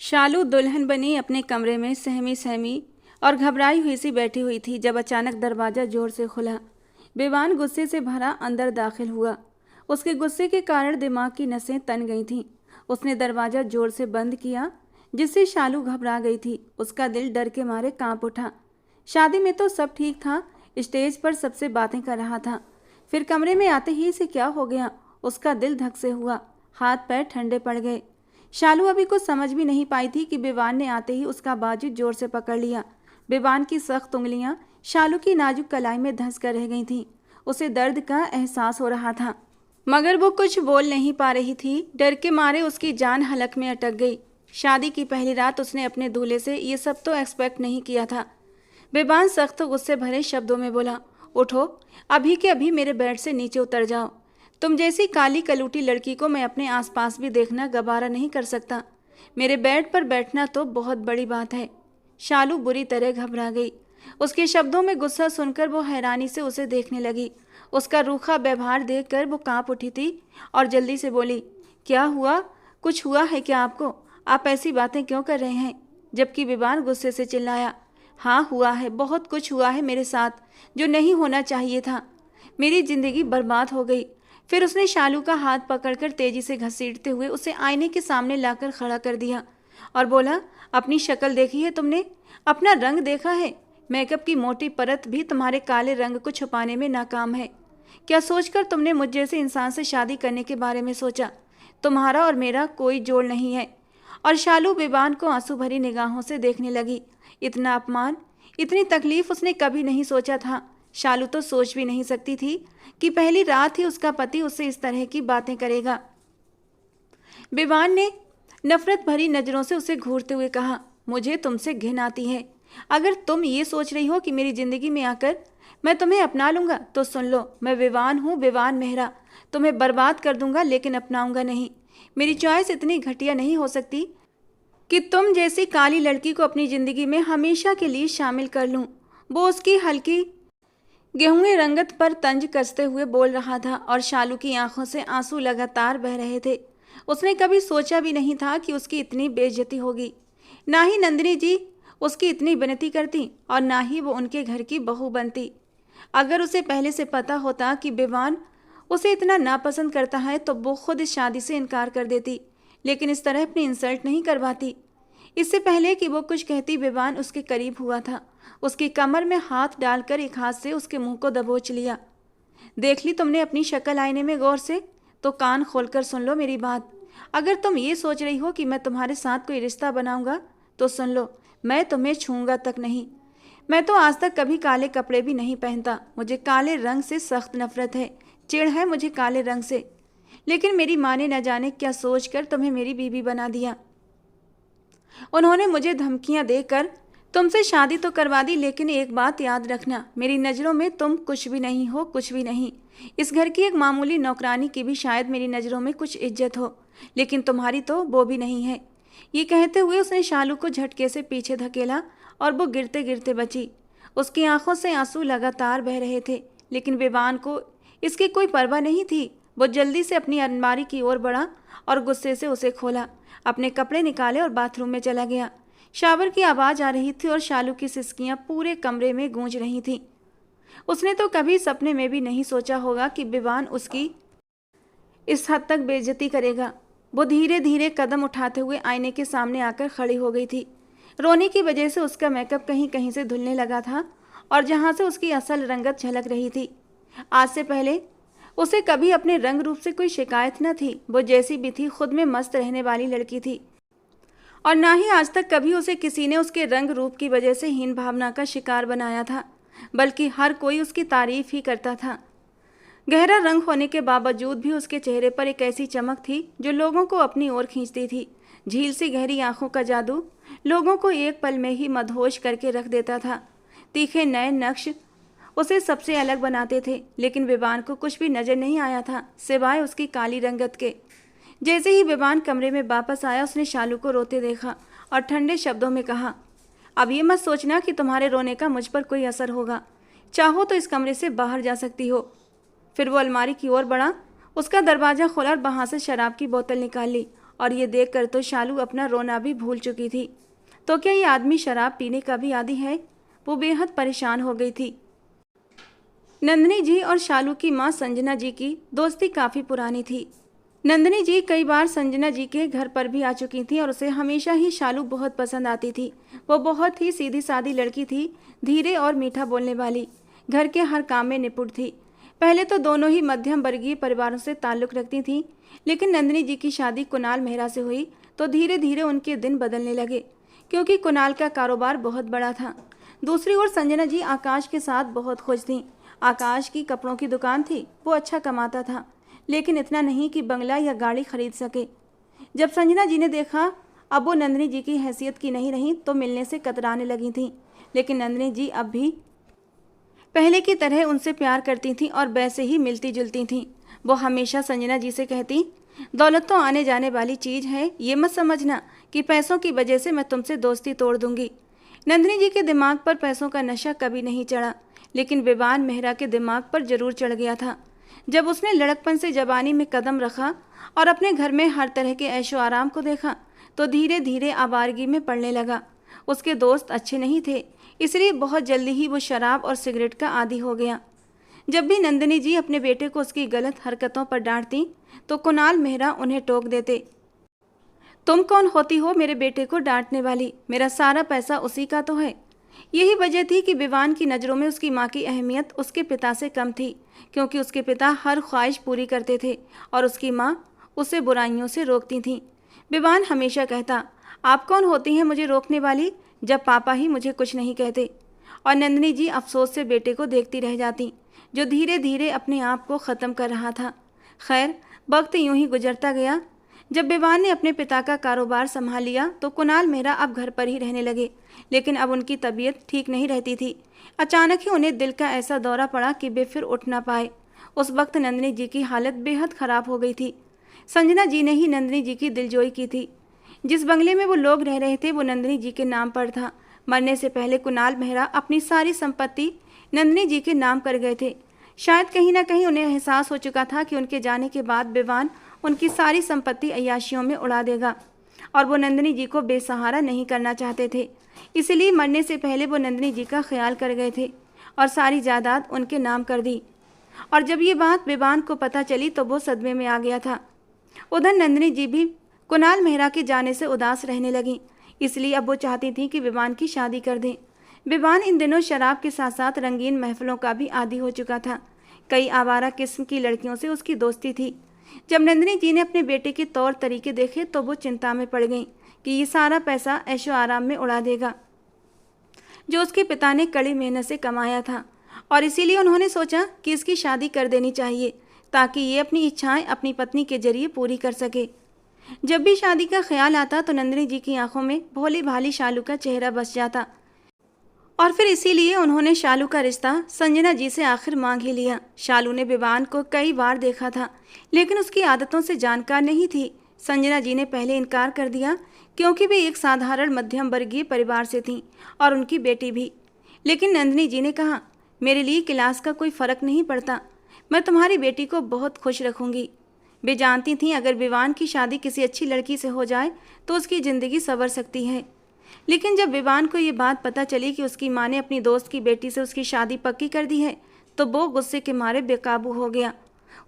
शालू दुल्हन बनी अपने कमरे में सहमी सहमी और घबराई हुई सी बैठी हुई थी जब अचानक दरवाज़ा जोर से खुला। विवान गुस्से से भरा अंदर दाखिल हुआ। उसके गुस्से के कारण दिमाग की नसें तन गई थीं। उसने दरवाज़ा जोर से बंद किया, जिससे शालू घबरा गई थी। उसका दिल डर के मारे कांप उठा। शादी में तो सब ठीक था, स्टेज पर सबसे बातें कर रहा था, फिर कमरे में आते ही इसे क्या हो गया? उसका दिल धक से हुआ, हाथ पैर ठंडे पड़ गए। शालू अभी कुछ समझ भी नहीं पाई थी कि विवान ने आते ही उसका बाजू जोर से पकड़ लिया। विवान की सख्त उंगलियां शालू की नाजुक कलाई में धंस कर रह गई थीं। उसे दर्द का एहसास हो रहा था, मगर वो कुछ बोल नहीं पा रही थी। डर के मारे उसकी जान हलक में अटक गई। शादी की पहली रात उसने अपने दूल्हे से ये सब तो एक्सपेक्ट नहीं किया था। विवान सख्त गुस्से भरे शब्दों में बोला, उठो, अभी के अभी मेरे बेड से नीचे उतर जाओ। तुम जैसी काली कलूटी लड़की को मैं अपने आसपास भी देखना गवारा नहीं कर सकता। मेरे बेड पर बैठना तो बहुत बड़ी बात है। शालू बुरी तरह घबरा गई। उसके शब्दों में गुस्सा सुनकर वो हैरानी से उसे देखने लगी। उसका रूखा व्यवहार देखकर वो कांप उठी थी और जल्दी से बोली, क्या हुआ? कुछ हुआ है क्या आपको? आप ऐसी बातें क्यों कर रहे हैं? जबकि विवान गुस्से से चिल्लाया, हाँ हुआ है, बहुत कुछ हुआ है मेरे साथ जो नहीं होना चाहिए था। मेरी जिंदगी बर्बाद हो गई। फिर उसने शालू का हाथ पकड़कर तेजी से घसीटते हुए उसे आईने के सामने लाकर खड़ा कर दिया और बोला, अपनी शक्ल देखी है तुमने? अपना रंग देखा है? मेकअप की मोटी परत भी तुम्हारे काले रंग को छुपाने में नाकाम है। क्या सोचकर तुमने मुझ जैसे इंसान से शादी करने के बारे में सोचा? तुम्हारा और मेरा कोई जोड़ नहीं है। और शालू विवान को आंसू भरी निगाहों से देखने लगी। इतना अपमान, इतनी तकलीफ उसने कभी नहीं सोचा था। शालू तो सोच भी नहीं सकती थी कि पहली रात ही उसका पति उससे इस तरह की बातें करेगा। विवान ने नफरत भरी नजरों से उसे घूरते हुए कहा, मुझे तुमसे घिन आती है। अगर तुम ये सोच रही हो कि मेरी जिंदगी में आकर मैं तुम्हें अपना लूंगा तो सुन लो, मैं विवान हूँ, विवान मेहरा। तुम्हें बर्बाद कर दूंगा लेकिन अपनाऊंगा नहीं। मेरी चॉइस इतनी घटिया नहीं हो सकती कि तुम जैसी काली लड़की को अपनी जिंदगी में हमेशा के लिए शामिल कर लूं। वो उसकी हल्की गेहूं रंगत पर तंज कसते हुए बोल रहा था और शालू की आंखों से आंसू लगातार बह रहे थे। उसने कभी सोचा भी नहीं था कि उसकी इतनी बेइज्जती होगी। ना ही नंदिनी जी उसकी इतनी विनती करती और ना ही वो उनके घर की बहू बनती। अगर उसे पहले से पता होता कि विवान उसे इतना नापसंद करता है तो वो खुद इस शादी से इनकार कर देती, लेकिन इस तरह अपनी इंसल्ट नहीं करवाती। इससे पहले कि वो कुछ कहती, विवान उसके करीब हुआ था। उसकी कमर में हाथ डालकर एक हाथ से उसके मुंह को दबोच लिया। देख ली तुमने अपनी शक्ल आईने में गौर से? तो कान खोलकर सुन लो मेरी बात। अगर तुम ये सोच रही हो कि मैं तुम्हारे साथ कोई रिश्ता बनाऊंगा तो सुन लो, मैं तुम्हें छूंगा तक नहीं। मैं तो आज तक कभी काले कपड़े भी नहीं पहनता। मुझे काले रंग से सख्त नफरत है, चिढ़ है मुझे काले रंग से। लेकिन मेरी माँ ने न जाने क्या सोचकर तुम्हें मेरी बीवी बना दिया। उन्होंने मुझे धमकियां देकर तुमसे शादी तो करवा दी, लेकिन एक बात याद रखना, मेरी नज़रों में तुम कुछ भी नहीं हो, कुछ भी नहीं। इस घर की एक मामूली नौकरानी की भी शायद मेरी नज़रों में कुछ इज्जत हो, लेकिन तुम्हारी तो वो भी नहीं है। ये कहते हुए उसने शालू को झटके से पीछे धकेला और वो गिरते गिरते बची। उसकी आंखों से आंसू लगातार बह रहे थे, लेकिन विवान को इसकी कोई परवाह नहीं थी। वो जल्दी से अपनी अलमारी की ओर बढ़ा और गुस्से से उसे खोला, अपने कपड़े निकाले और बाथरूम में चला गया। शावर की आवाज़ आ रही थी और शालू की सिसकियां पूरे कमरे में गूंज रही थीं। उसने तो कभी सपने में भी नहीं सोचा होगा कि विवान उसकी इस हद तक बेइज्जती करेगा। वो धीरे धीरे कदम उठाते हुए आईने के सामने आकर खड़ी हो गई थी। रोने की वजह से उसका मेकअप कहीं कहीं से धुलने लगा था और जहाँ से उसकी असल रंगत झलक रही थी। आज से पहले उसे कभी अपने रंग रूप से कोई शिकायत न थी। वो जैसी भी थी खुद में मस्त रहने वाली लड़की थी और ना ही आज तक कभी उसे किसी ने उसके रंग रूप की वजह से हीन भावना का शिकार बनाया था, बल्कि हर कोई उसकी तारीफ ही करता था। गहरा रंग होने के बावजूद भी उसके चेहरे पर एक ऐसी चमक थी जो लोगों को अपनी ओर खींचती थी। झील सी गहरी आंखों का जादू लोगों को एक पल में ही मदहोश करके रख देता था। तीखे नए नक्श उसे सबसे अलग बनाते थे, लेकिन विवान को कुछ भी नजर नहीं आया था सिवाय उसकी काली रंगत के। जैसे ही विवान कमरे में वापस आया उसने शालू को रोते देखा और ठंडे शब्दों में कहा, अब ये मत सोचना कि तुम्हारे रोने का मुझ पर कोई असर होगा। चाहो तो इस कमरे से बाहर जा सकती हो। फिर वो अलमारी की ओर बढ़ा, उसका दरवाज़ा खोला और वहाँ से शराब की बोतल निकाल ली और ये देखकर तो शालू अपना रोना भी भूल चुकी थी। तो क्या ये आदमी शराब पीने का भी आदी है? वो बेहद परेशान हो गई थी। नंदिनी जी और शालू की माँ संजना जी की दोस्ती काफ़ी पुरानी थी। नंदिनी जी कई बार संजना जी के घर पर भी आ चुकी थी और उसे हमेशा ही शालू बहुत पसंद आती थी। वो बहुत ही सीधी सादी लड़की थी, धीरे और मीठा बोलने वाली, घर के हर काम में निपुण थी। पहले तो दोनों ही मध्यम वर्गीय परिवारों से ताल्लुक़ रखती थीं, लेकिन नंदिनी जी की शादी कुणाल मेहरा से हुई तो धीरे धीरे उनके दिन बदलने लगे, क्योंकि कुणाल का कारोबार बहुत बड़ा था। दूसरी ओर संजना जी आकाश के साथ बहुत खुश थीं। आकाश की कपड़ों की दुकान थी, वो अच्छा कमाता था, लेकिन इतना नहीं कि बंगला या गाड़ी खरीद सके। जब संजना जी ने देखा अब वो नंदिनी जी की हैसियत की नहीं रही तो मिलने से कतराने लगी थीं। लेकिन नंदिनी जी अब भी पहले की तरह उनसे प्यार करती थीं और वैसे ही मिलती जुलती थीं। वो हमेशा संजना जी से कहती, दौलत तो आने जाने वाली चीज़ है, ये मत समझना कि पैसों की वजह से मैं तुमसे दोस्ती तोड़ दूंगी। नंदिनी जी के दिमाग पर पैसों का नशा कभी नहीं चढ़ा, लेकिन विवान मेहरा के दिमाग पर जरूर चढ़ गया था। जब उसने लड़कपन से जवानी में कदम रखा और अपने घर में हर तरह के ऐशो आराम को देखा तो धीरे धीरे आवारगी में पड़ने लगा। उसके दोस्त अच्छे नहीं थे, इसलिए बहुत जल्दी ही वो शराब और सिगरेट का आदी हो गया। जब भी नंदिनी जी अपने बेटे को उसकी गलत हरकतों पर डांटती तो कुणाल मेहरा उन्हें टोक देते, तुम कौन होती हो मेरे बेटे को डांटने वाली? मेरा सारा पैसा उसी का तो है। यही वजह थी कि विवान की नज़रों में उसकी माँ की अहमियत उसके पिता से कम थी, क्योंकि उसके पिता हर ख्वाहिश पूरी करते थे और उसकी माँ उसे बुराइयों से रोकती थीं। विवान हमेशा कहता, आप कौन होती हैं मुझे रोकने वाली, जब पापा ही मुझे कुछ नहीं कहते। और नंदिनी जी अफसोस से बेटे को देखती रह जाती, जो धीरे धीरे अपने आप को ख़त्म कर रहा था। खैर, वक्त यूं ही गुजरता गया। जब विवान ने अपने पिता का कारोबार संभाल लिया तो कुणाल मेहरा अब घर पर ही रहने लगे, लेकिन अब उनकी तबीयत ठीक नहीं रहती थी। अचानक ही उन्हें दिल का ऐसा दौरा पड़ा कि वे फिर उठ ना पाए। उस वक्त नंदिनी जी की हालत बेहद ख़राब हो गई थी। संजना जी ने ही नंदिनी जी की दिलजोई की थी। जिस बंगले में वो लोग रह रहे थे वो नंदिनी जी के नाम पर था। मरने से पहले कुणाल मेहरा अपनी सारी संपत्ति नंदिनी जी के नाम कर गए थे। शायद कहीं ना कहीं उन्हें एहसास हो चुका था कि उनके जाने के बाद विवान उनकी सारी संपत्ति अय्याशियों में उड़ा देगा और वो नंदिनी जी को बेसहारा नहीं करना चाहते थे। इसलिए मरने से पहले वो नंदिनी जी का ख्याल कर गए थे और सारी जायदाद उनके नाम कर दी। और जब ये बात विवान को पता चली तो वो सदमे में आ गया था। उधर नंदिनी जी भी कुणाल मेहरा के जाने से उदास रहने लगी, इसलिए अब वो चाहती थी कि विवान की शादी कर दें। विवान इन दिनों शराब के साथ साथ रंगीन महफिलों का भी आदी हो चुका था। कई आवारा किस्म की लड़कियों से उसकी दोस्ती थी। जब नंदिनी जी ने अपने बेटे के तौर तरीके देखे तो वो चिंता में पड़ गई कि ये सारा पैसा ऐशो आराम में उड़ा देगा, जो उसके पिता ने कड़ी मेहनत से कमाया था। और इसीलिए उन्होंने सोचा कि इसकी शादी कर देनी चाहिए ताकि ये अपनी इच्छाएं अपनी पत्नी के जरिए पूरी कर सके। जब भी शादी का ख्याल आता तो नंदिनी जी की आंखों में भोली भाली शालू का चेहरा बस जाता और फिर इसीलिए उन्होंने शालू का रिश्ता संजना जी से आखिर मांग ही लिया। शालू ने विवान को कई बार देखा था, लेकिन उसकी आदतों से जानकार नहीं थी। संजना जी ने पहले इनकार कर दिया क्योंकि वे एक साधारण मध्यम वर्गीय परिवार से थीं और उनकी बेटी भी। लेकिन नंदिनी जी ने कहा, मेरे लिए क्लास का कोई फ़र्क नहीं पड़ता, मैं तुम्हारी बेटी को बहुत खुश रखूँगी। वे जानती थीं अगर विवान की शादी किसी अच्छी लड़की से हो जाए तो उसकी ज़िंदगी संवर सकती है। लेकिन जब विवान को ये बात पता चली कि उसकी माँ ने अपनी दोस्त की बेटी से उसकी शादी पक्की कर दी है तो वो गुस्से के मारे बेकाबू हो गया।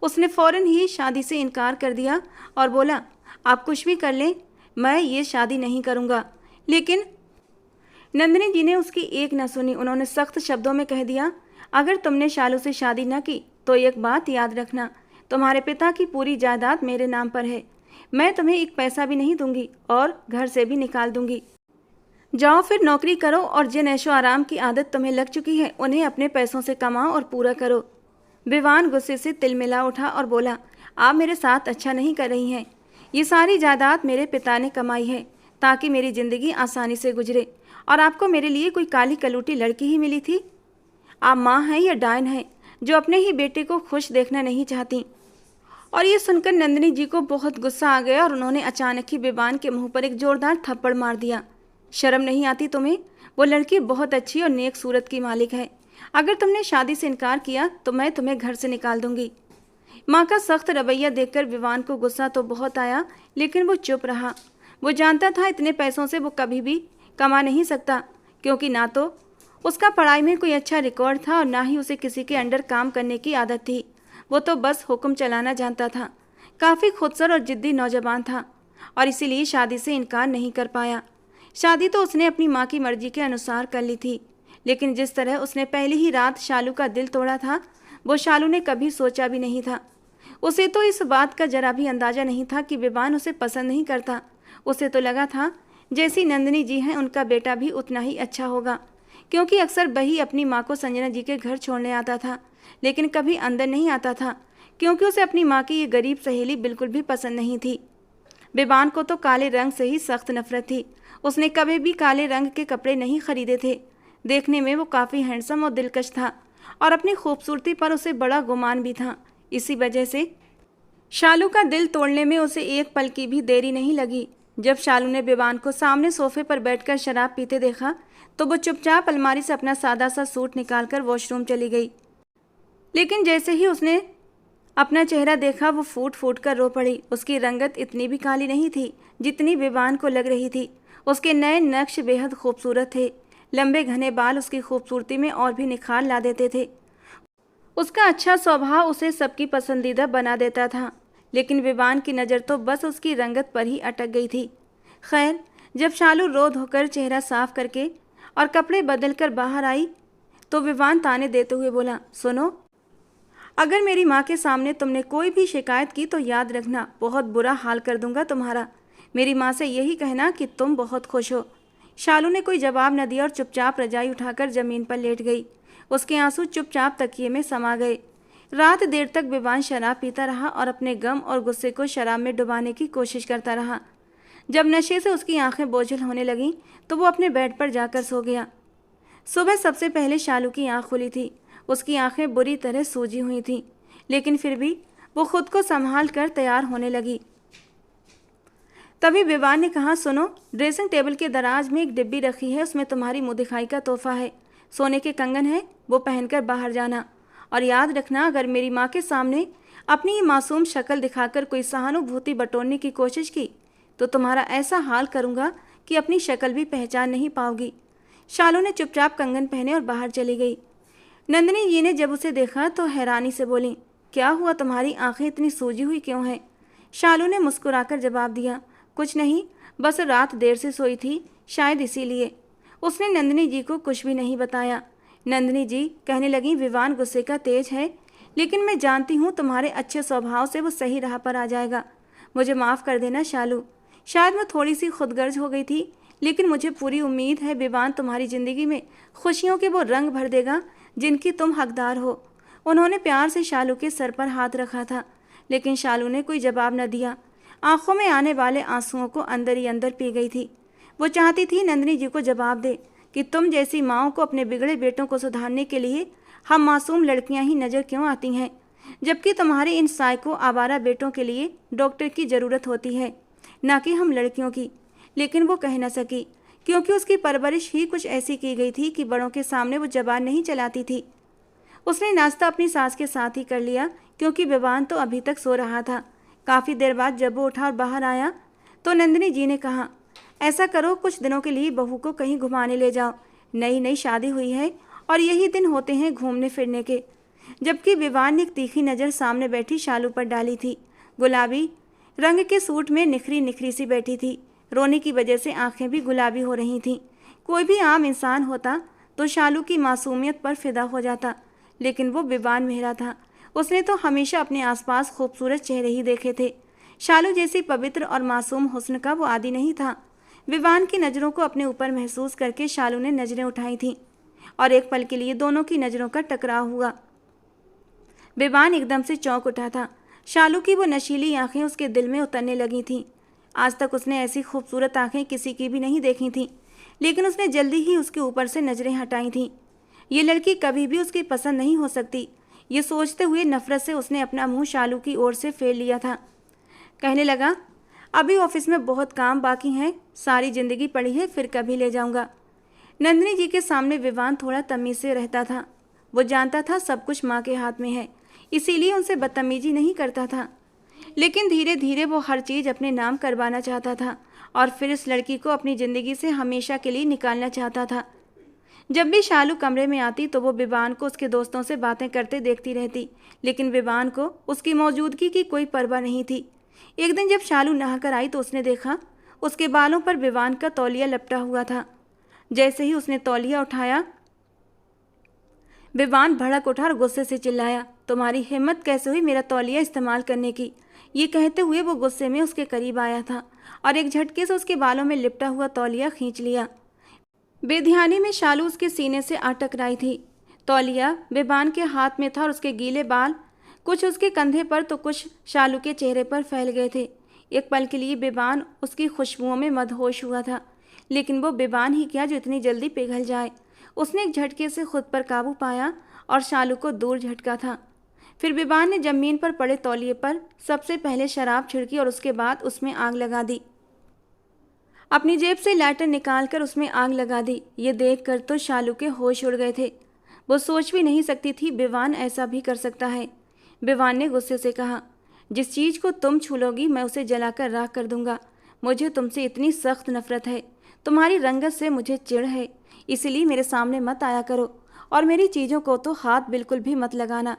उसने फ़ौरन ही शादी से इनकार कर दिया और बोला, आप कुछ भी कर लें, मैं ये शादी नहीं करूँगा। लेकिन नंदिनी जी ने उसकी एक न सुनी। उन्होंने सख्त शब्दों में कह दिया, अगर तुमने शालू से शादी न की तो एक बात याद रखना, तुम्हारे पिता की पूरी जायदाद मेरे नाम पर है। मैं तुम्हें एक पैसा भी नहीं दूंगी और घर से भी निकाल दूंगी। जाओ फिर नौकरी करो और जिन ऐशो आराम की आदत तुम्हें लग चुकी है उन्हें अपने पैसों से कमाओ और पूरा करो। विवान गुस्से से तिलमिला उठा और बोला, आप मेरे साथ अच्छा नहीं कर रही हैं। ये सारी जायदाद मेरे पिता ने कमाई है ताकि मेरी ज़िंदगी आसानी से गुजरे, और आपको मेरे लिए कोई काली कलूटी लड़की ही मिली थी। आप माँ हैं या डायन हैं जो अपने ही बेटे को खुश देखना नहीं चाहती। और ये सुनकर नंदिनी जी को बहुत गुस्सा आ गया और उन्होंने अचानक ही विवान के मुंह पर एक जोरदार थप्पड़ मार दिया। शर्म नहीं आती तुम्हें? वो लड़की बहुत अच्छी और नेक सूरत की मालिक है। अगर तुमने शादी से इनकार किया तो मैं तुम्हें घर से निकाल दूंगी। माँ का सख्त रवैया देखकर विवान को गुस्सा तो बहुत आया, लेकिन वो चुप रहा। वो जानता था इतने पैसों से वो कभी भी कमा नहीं सकता, क्योंकि ना तो उसका पढ़ाई में कोई अच्छा रिकॉर्ड था और ना ही उसे किसी के अंडर काम करने की आदत थी। वो तो बस हुक्म चलाना जानता था। काफ़ी खुदसर और जिद्दी नौजवान था और इसीलिए शादी से इनकार नहीं कर पाया। शादी तो उसने अपनी माँ की मर्जी के अनुसार कर ली थी, लेकिन जिस तरह उसने पहली ही रात शालू का दिल तोड़ा था, वो शालू ने कभी सोचा भी नहीं था। उसे तो इस बात का जरा भी अंदाजा नहीं था कि विवान उसे पसंद नहीं करता। उसे तो लगा था जैसी नंदिनी जी हैं उनका बेटा भी उतना ही अच्छा होगा, क्योंकि अक्सर बही अपनी माँ को संजना जी के घर छोड़ने आता था, लेकिन कभी अंदर नहीं आता था, क्योंकि उसे अपनी माँ की ये गरीब सहेली बिल्कुल भी पसंद नहीं थी। बेबान को तो काले रंग से ही सख्त नफरत थी। उसने कभी भी काले रंग के कपड़े नहीं खरीदे थे। देखने में वो काफ़ी हैंडसम और दिलकश था और अपनी खूबसूरती पर उसे बड़ा गुमान भी था। इसी वजह से शालू का दिल तोड़ने में उसे एक पल की भी देरी नहीं लगी। जब शालू ने बेबान को सामने सोफे पर बैठकर शराब पीते देखा तो वो चुपचाप अलमारी से अपना सादा सा सूट निकालकर वॉशरूम चली गई। लेकिन जैसे ही उसने अपना चेहरा देखा वो फूट फूट कर रो पड़ी। उसकी रंगत इतनी भी काली नहीं थी जितनी बेबान को लग रही थी। उसके नए नक्श बेहद खूबसूरत थे। लंबे घने बाल उसकी खूबसूरती में और भी निखार ला देते थे। उसका अच्छा स्वभाव उसे सबकी पसंदीदा बना देता था, लेकिन बेबान की नज़र तो बस उसकी रंगत पर ही अटक गई थी। खैर, जब शालू रो धोकर चेहरा साफ करके और कपड़े बदल कर बाहर आई तो विवान ताने देते हुए बोला, सुनो, अगर मेरी माँ के सामने तुमने कोई भी शिकायत की तो याद रखना बहुत बुरा हाल कर दूंगा तुम्हारा। मेरी माँ से यही कहना कि तुम बहुत खुश हो। शालू ने कोई जवाब न दिया और चुपचाप रजाई उठाकर ज़मीन पर लेट गई। उसके आंसू चुपचाप तकिए में समा गए। रात देर तक विवान शराब पीता रहा और अपने गम और गुस्से को शराब में डुबाने की कोशिश करता रहा। जब नशे से उसकी आंखें बोझिल होने लगीं तो वो अपने बेड पर जाकर सो गया। सुबह सबसे पहले शालू की आंख खुली थी। उसकी आंखें बुरी तरह सूजी हुई थीं, लेकिन फिर भी वो खुद को संभाल कर तैयार होने लगी। तभी विवान ने कहा, सुनो, ड्रेसिंग टेबल के दराज में एक डिब्बी रखी है, उसमें तुम्हारी मुँह दिखाई का तोहफा है। सोने के कंगन है, वो पहनकर बाहर जाना। और याद रखना, अगर मेरी माँ के सामने अपनी ये मासूम शक्ल दिखाकर कोई सहानुभूति बटोरने की कोशिश की तो तुम्हारा ऐसा हाल करूँगा कि अपनी शक्ल भी पहचान नहीं पाओगी। शालू ने चुपचाप कंगन पहने और बाहर चली गई। नंदिनी जी ने जब उसे देखा तो हैरानी से बोली, क्या हुआ, तुम्हारी आंखें इतनी सूजी हुई क्यों हैं? शालू ने मुस्कुराकर जवाब दिया, कुछ नहीं, बस रात देर से सोई थी, शायद इसीलिए। उसने नंदिनी जी को कुछ भी नहीं बताया। नंदिनी जी कहने लगी, विवान गुस्से का तेज है, लेकिन मैं जानती हूँ तुम्हारे अच्छे स्वभाव से वो सही राह पर आ जाएगा। मुझे माफ़ कर देना शालू, शायद मैं थोड़ी सी खुदगर्ज हो गई थी, लेकिन मुझे पूरी उम्मीद है विवान तुम्हारी ज़िंदगी में खुशियों के वो रंग भर देगा जिनकी तुम हकदार हो। उन्होंने प्यार से शालू के सर पर हाथ रखा था, लेकिन शालू ने कोई जवाब न दिया। आंखों में आने वाले आंसुओं को अंदर ही अंदर पी गई थी। वो चाहती थी नंदिनी जी को जवाब दे कि तुम जैसी माँओं को अपने बिगड़े बेटों को सुधारने के लिए हम मासूम लड़कियां ही नज़र क्यों आती हैं, जबकि तुम्हारे इन साइको आवारा बेटों के लिए डॉक्टर की ज़रूरत होती है, ना कि हम लड़कियों की। लेकिन वो कह न सकी, क्योंकि उसकी परवरिश ही कुछ ऐसी की गई थी कि बड़ों के सामने वो जबान नहीं चलाती थी। उसने नाश्ता अपनी सास के साथ ही कर लिया, क्योंकि विवान तो अभी तक सो रहा था। काफ़ी देर बाद जब वो उठा और बाहर आया तो नंदिनी जी ने कहा, ऐसा करो, कुछ दिनों के लिए बहू को कहीं घुमाने ले जाओ। नई नई शादी हुई है और यही दिन होते हैं घूमने फिरने के। जबकि विवान ने एक तीखी नज़र सामने बैठी शालू पर डाली थी। गुलाबी रंग के सूट में निखरी निखरी सी बैठी थी। रोने की वजह से आंखें भी गुलाबी हो रही थीं। कोई भी आम इंसान होता तो शालू की मासूमियत पर फिदा हो जाता, लेकिन वो विवान मेहरा था। उसने तो हमेशा अपने आसपास खूबसूरत चेहरे ही देखे थे। शालू जैसी पवित्र और मासूम हुस्न का वो आदी नहीं था। विवान की नज़रों को अपने ऊपर महसूस करके शालू ने नज़रें उठाई थीं और एक पल के लिए दोनों की नज़रों का टकराव हुआ। विवान एकदम से चौंक उठा था। शालू की वो नशीली आंखें उसके दिल में उतरने लगी थीं। आज तक उसने ऐसी खूबसूरत आंखें किसी की भी नहीं देखी थीं, लेकिन उसने जल्दी ही उसके ऊपर से नज़रें हटाई थीं। ये लड़की कभी भी उसकी पसंद नहीं हो सकती, ये सोचते हुए नफरत से उसने अपना मुंह शालू की ओर से फेर लिया था। कहने लगा, अभी ऑफिस में बहुत काम बाकी हैं, सारी ज़िंदगी पड़ी है, फिर कभी ले जाऊंगा। नंदिनी जी के सामने विवान थोड़ा तमीज़ से रहता था। वो जानता था सब कुछ माँ के हाथ में है, इसीलिए उनसे बदतमीजी नहीं करता था। लेकिन धीरे धीरे वो हर चीज़ अपने नाम करवाना चाहता था और फिर इस लड़की को अपनी ज़िंदगी से हमेशा के लिए निकालना चाहता था। जब भी शालू कमरे में आती तो वो विवान को उसके दोस्तों से बातें करते देखती रहती, लेकिन विवान को उसकी मौजूदगी की कोई परवाह नहीं थी। एक दिन जब शालू नहाकर आई तो उसने देखा उसके बालों पर विवान का तौलिया लपटा हुआ था। जैसे ही उसने तौलिया उठाया, विवान भड़क उठा और गुस्से से चिल्लाया, तुम्हारी हिम्मत कैसे हुई मेरा तौलिया इस्तेमाल करने की। ये कहते हुए वो गुस्से में उसके करीब आया था और एक झटके से उसके बालों में लिपटा हुआ तौलिया खींच लिया। बेध्यानी में शालू उसके सीने से आ टकराई थी। तौलिया विवान के हाथ में था और उसके गीले बाल कुछ उसके कंधे पर तो कुछ शालू के चेहरे पर फैल गए थे। एक पल के लिए विवान उसकी खुशबुओं में मदहोश हुआ था, लेकिन वो विवान ही क्या जो इतनी जल्दी पिघल जाए। उसने एक झटके से खुद पर काबू पाया और शालू को दूर झटका था। फिर विवान ने जमीन पर पड़े तौलिए पर सबसे पहले शराब छिड़की और उसके बाद उसमें आग लगा दी। अपनी जेब से लाइटर निकालकर उसमें आग लगा दी। ये देखकर तो शालू के होश उड़ गए थे। वो सोच भी नहीं सकती थी विवान ऐसा भी कर सकता है। विवान ने गुस्से से कहा, जिस चीज़ को तुम छू लोगी मैं उसे जलाकर राख कर दूंगा। मुझे तुमसे इतनी सख्त नफरत है, तुम्हारी रंगत से मुझे चिढ़ है, इसलिए मेरे सामने मत आया करो और मेरी चीज़ों को तो हाथ बिल्कुल भी मत लगाना।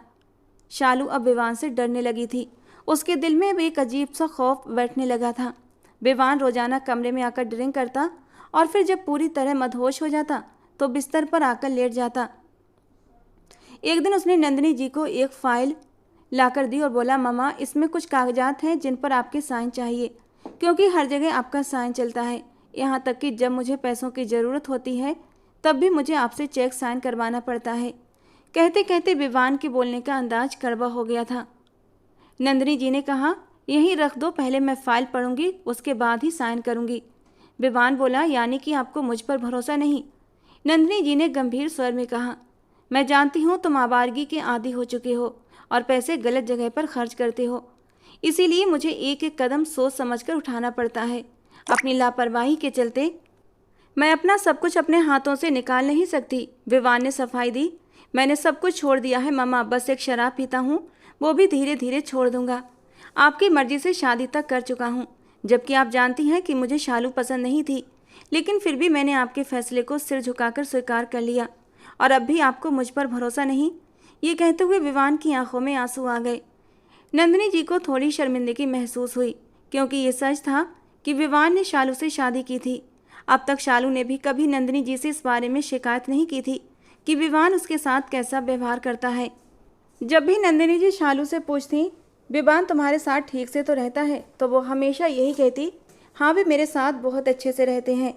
शालू अब विवान से डरने लगी थी। उसके दिल में भी एक अजीब सा खौफ बैठने लगा था। विवान रोजाना कमरे में आकर ड्रिंक करता और फिर जब पूरी तरह मदहोश हो जाता तो बिस्तर पर आकर लेट जाता। एक दिन उसने नंदिनी जी को एक फाइल लाकर दी और बोला, मम्मा इसमें कुछ कागजात हैं जिन पर आपके साइन चाहिए, क्योंकि हर जगह आपका साइन चलता है। यहाँ तक कि जब मुझे पैसों की ज़रूरत होती है तब भी मुझे आपसे चेक साइन करवाना पड़ता है। कहते कहते विवान के बोलने का अंदाज कड़वा हो गया था। नंदिनी जी ने कहा, यहीं रख दो, पहले मैं फाइल पढ़ूंगी उसके बाद ही साइन करूंगी। विवान बोला, यानी कि आपको मुझ पर भरोसा नहीं। नंदिनी जी ने गंभीर स्वर में कहा, मैं जानती हूँ तुम आवारगी के आदी हो चुके हो और पैसे गलत जगह पर खर्च करते हो, इसीलिए मुझे एक एक कदम सोच समझकर उठाना पड़ता है। अपनी लापरवाही के चलते मैं अपना सब कुछ अपने हाथों से निकाल नहीं सकती। विवान ने सफाई दी, मैंने सब कुछ छोड़ दिया है मम्मा, बस एक शराब पीता हूँ, वो भी धीरे धीरे छोड़ दूंगा। आपकी मर्जी से शादी तक कर चुका हूँ, जबकि आप जानती हैं कि मुझे शालू पसंद नहीं थी, लेकिन फिर भी मैंने आपके फैसले को सिर झुकाकर स्वीकार कर लिया और अब भी आपको मुझ पर भरोसा नहीं। ये कहते हुए विवान की आंखों में आंसू आ गए। नंदिनी जी को थोड़ी शर्मिंदगी महसूस हुई, क्योंकि ये सच था कि विवान ने शालू से शादी की थी। अब तक शालू ने भी कभी नंदिनी जी से इस बारे में शिकायत नहीं की थी कि विवान उसके साथ कैसा व्यवहार करता है। जब भी नंदिनी जी शालू से पूछती, विवान तुम्हारे साथ ठीक से तो रहता है, तो वो हमेशा यही कहती, हाँ वे मेरे साथ बहुत अच्छे से रहते हैं।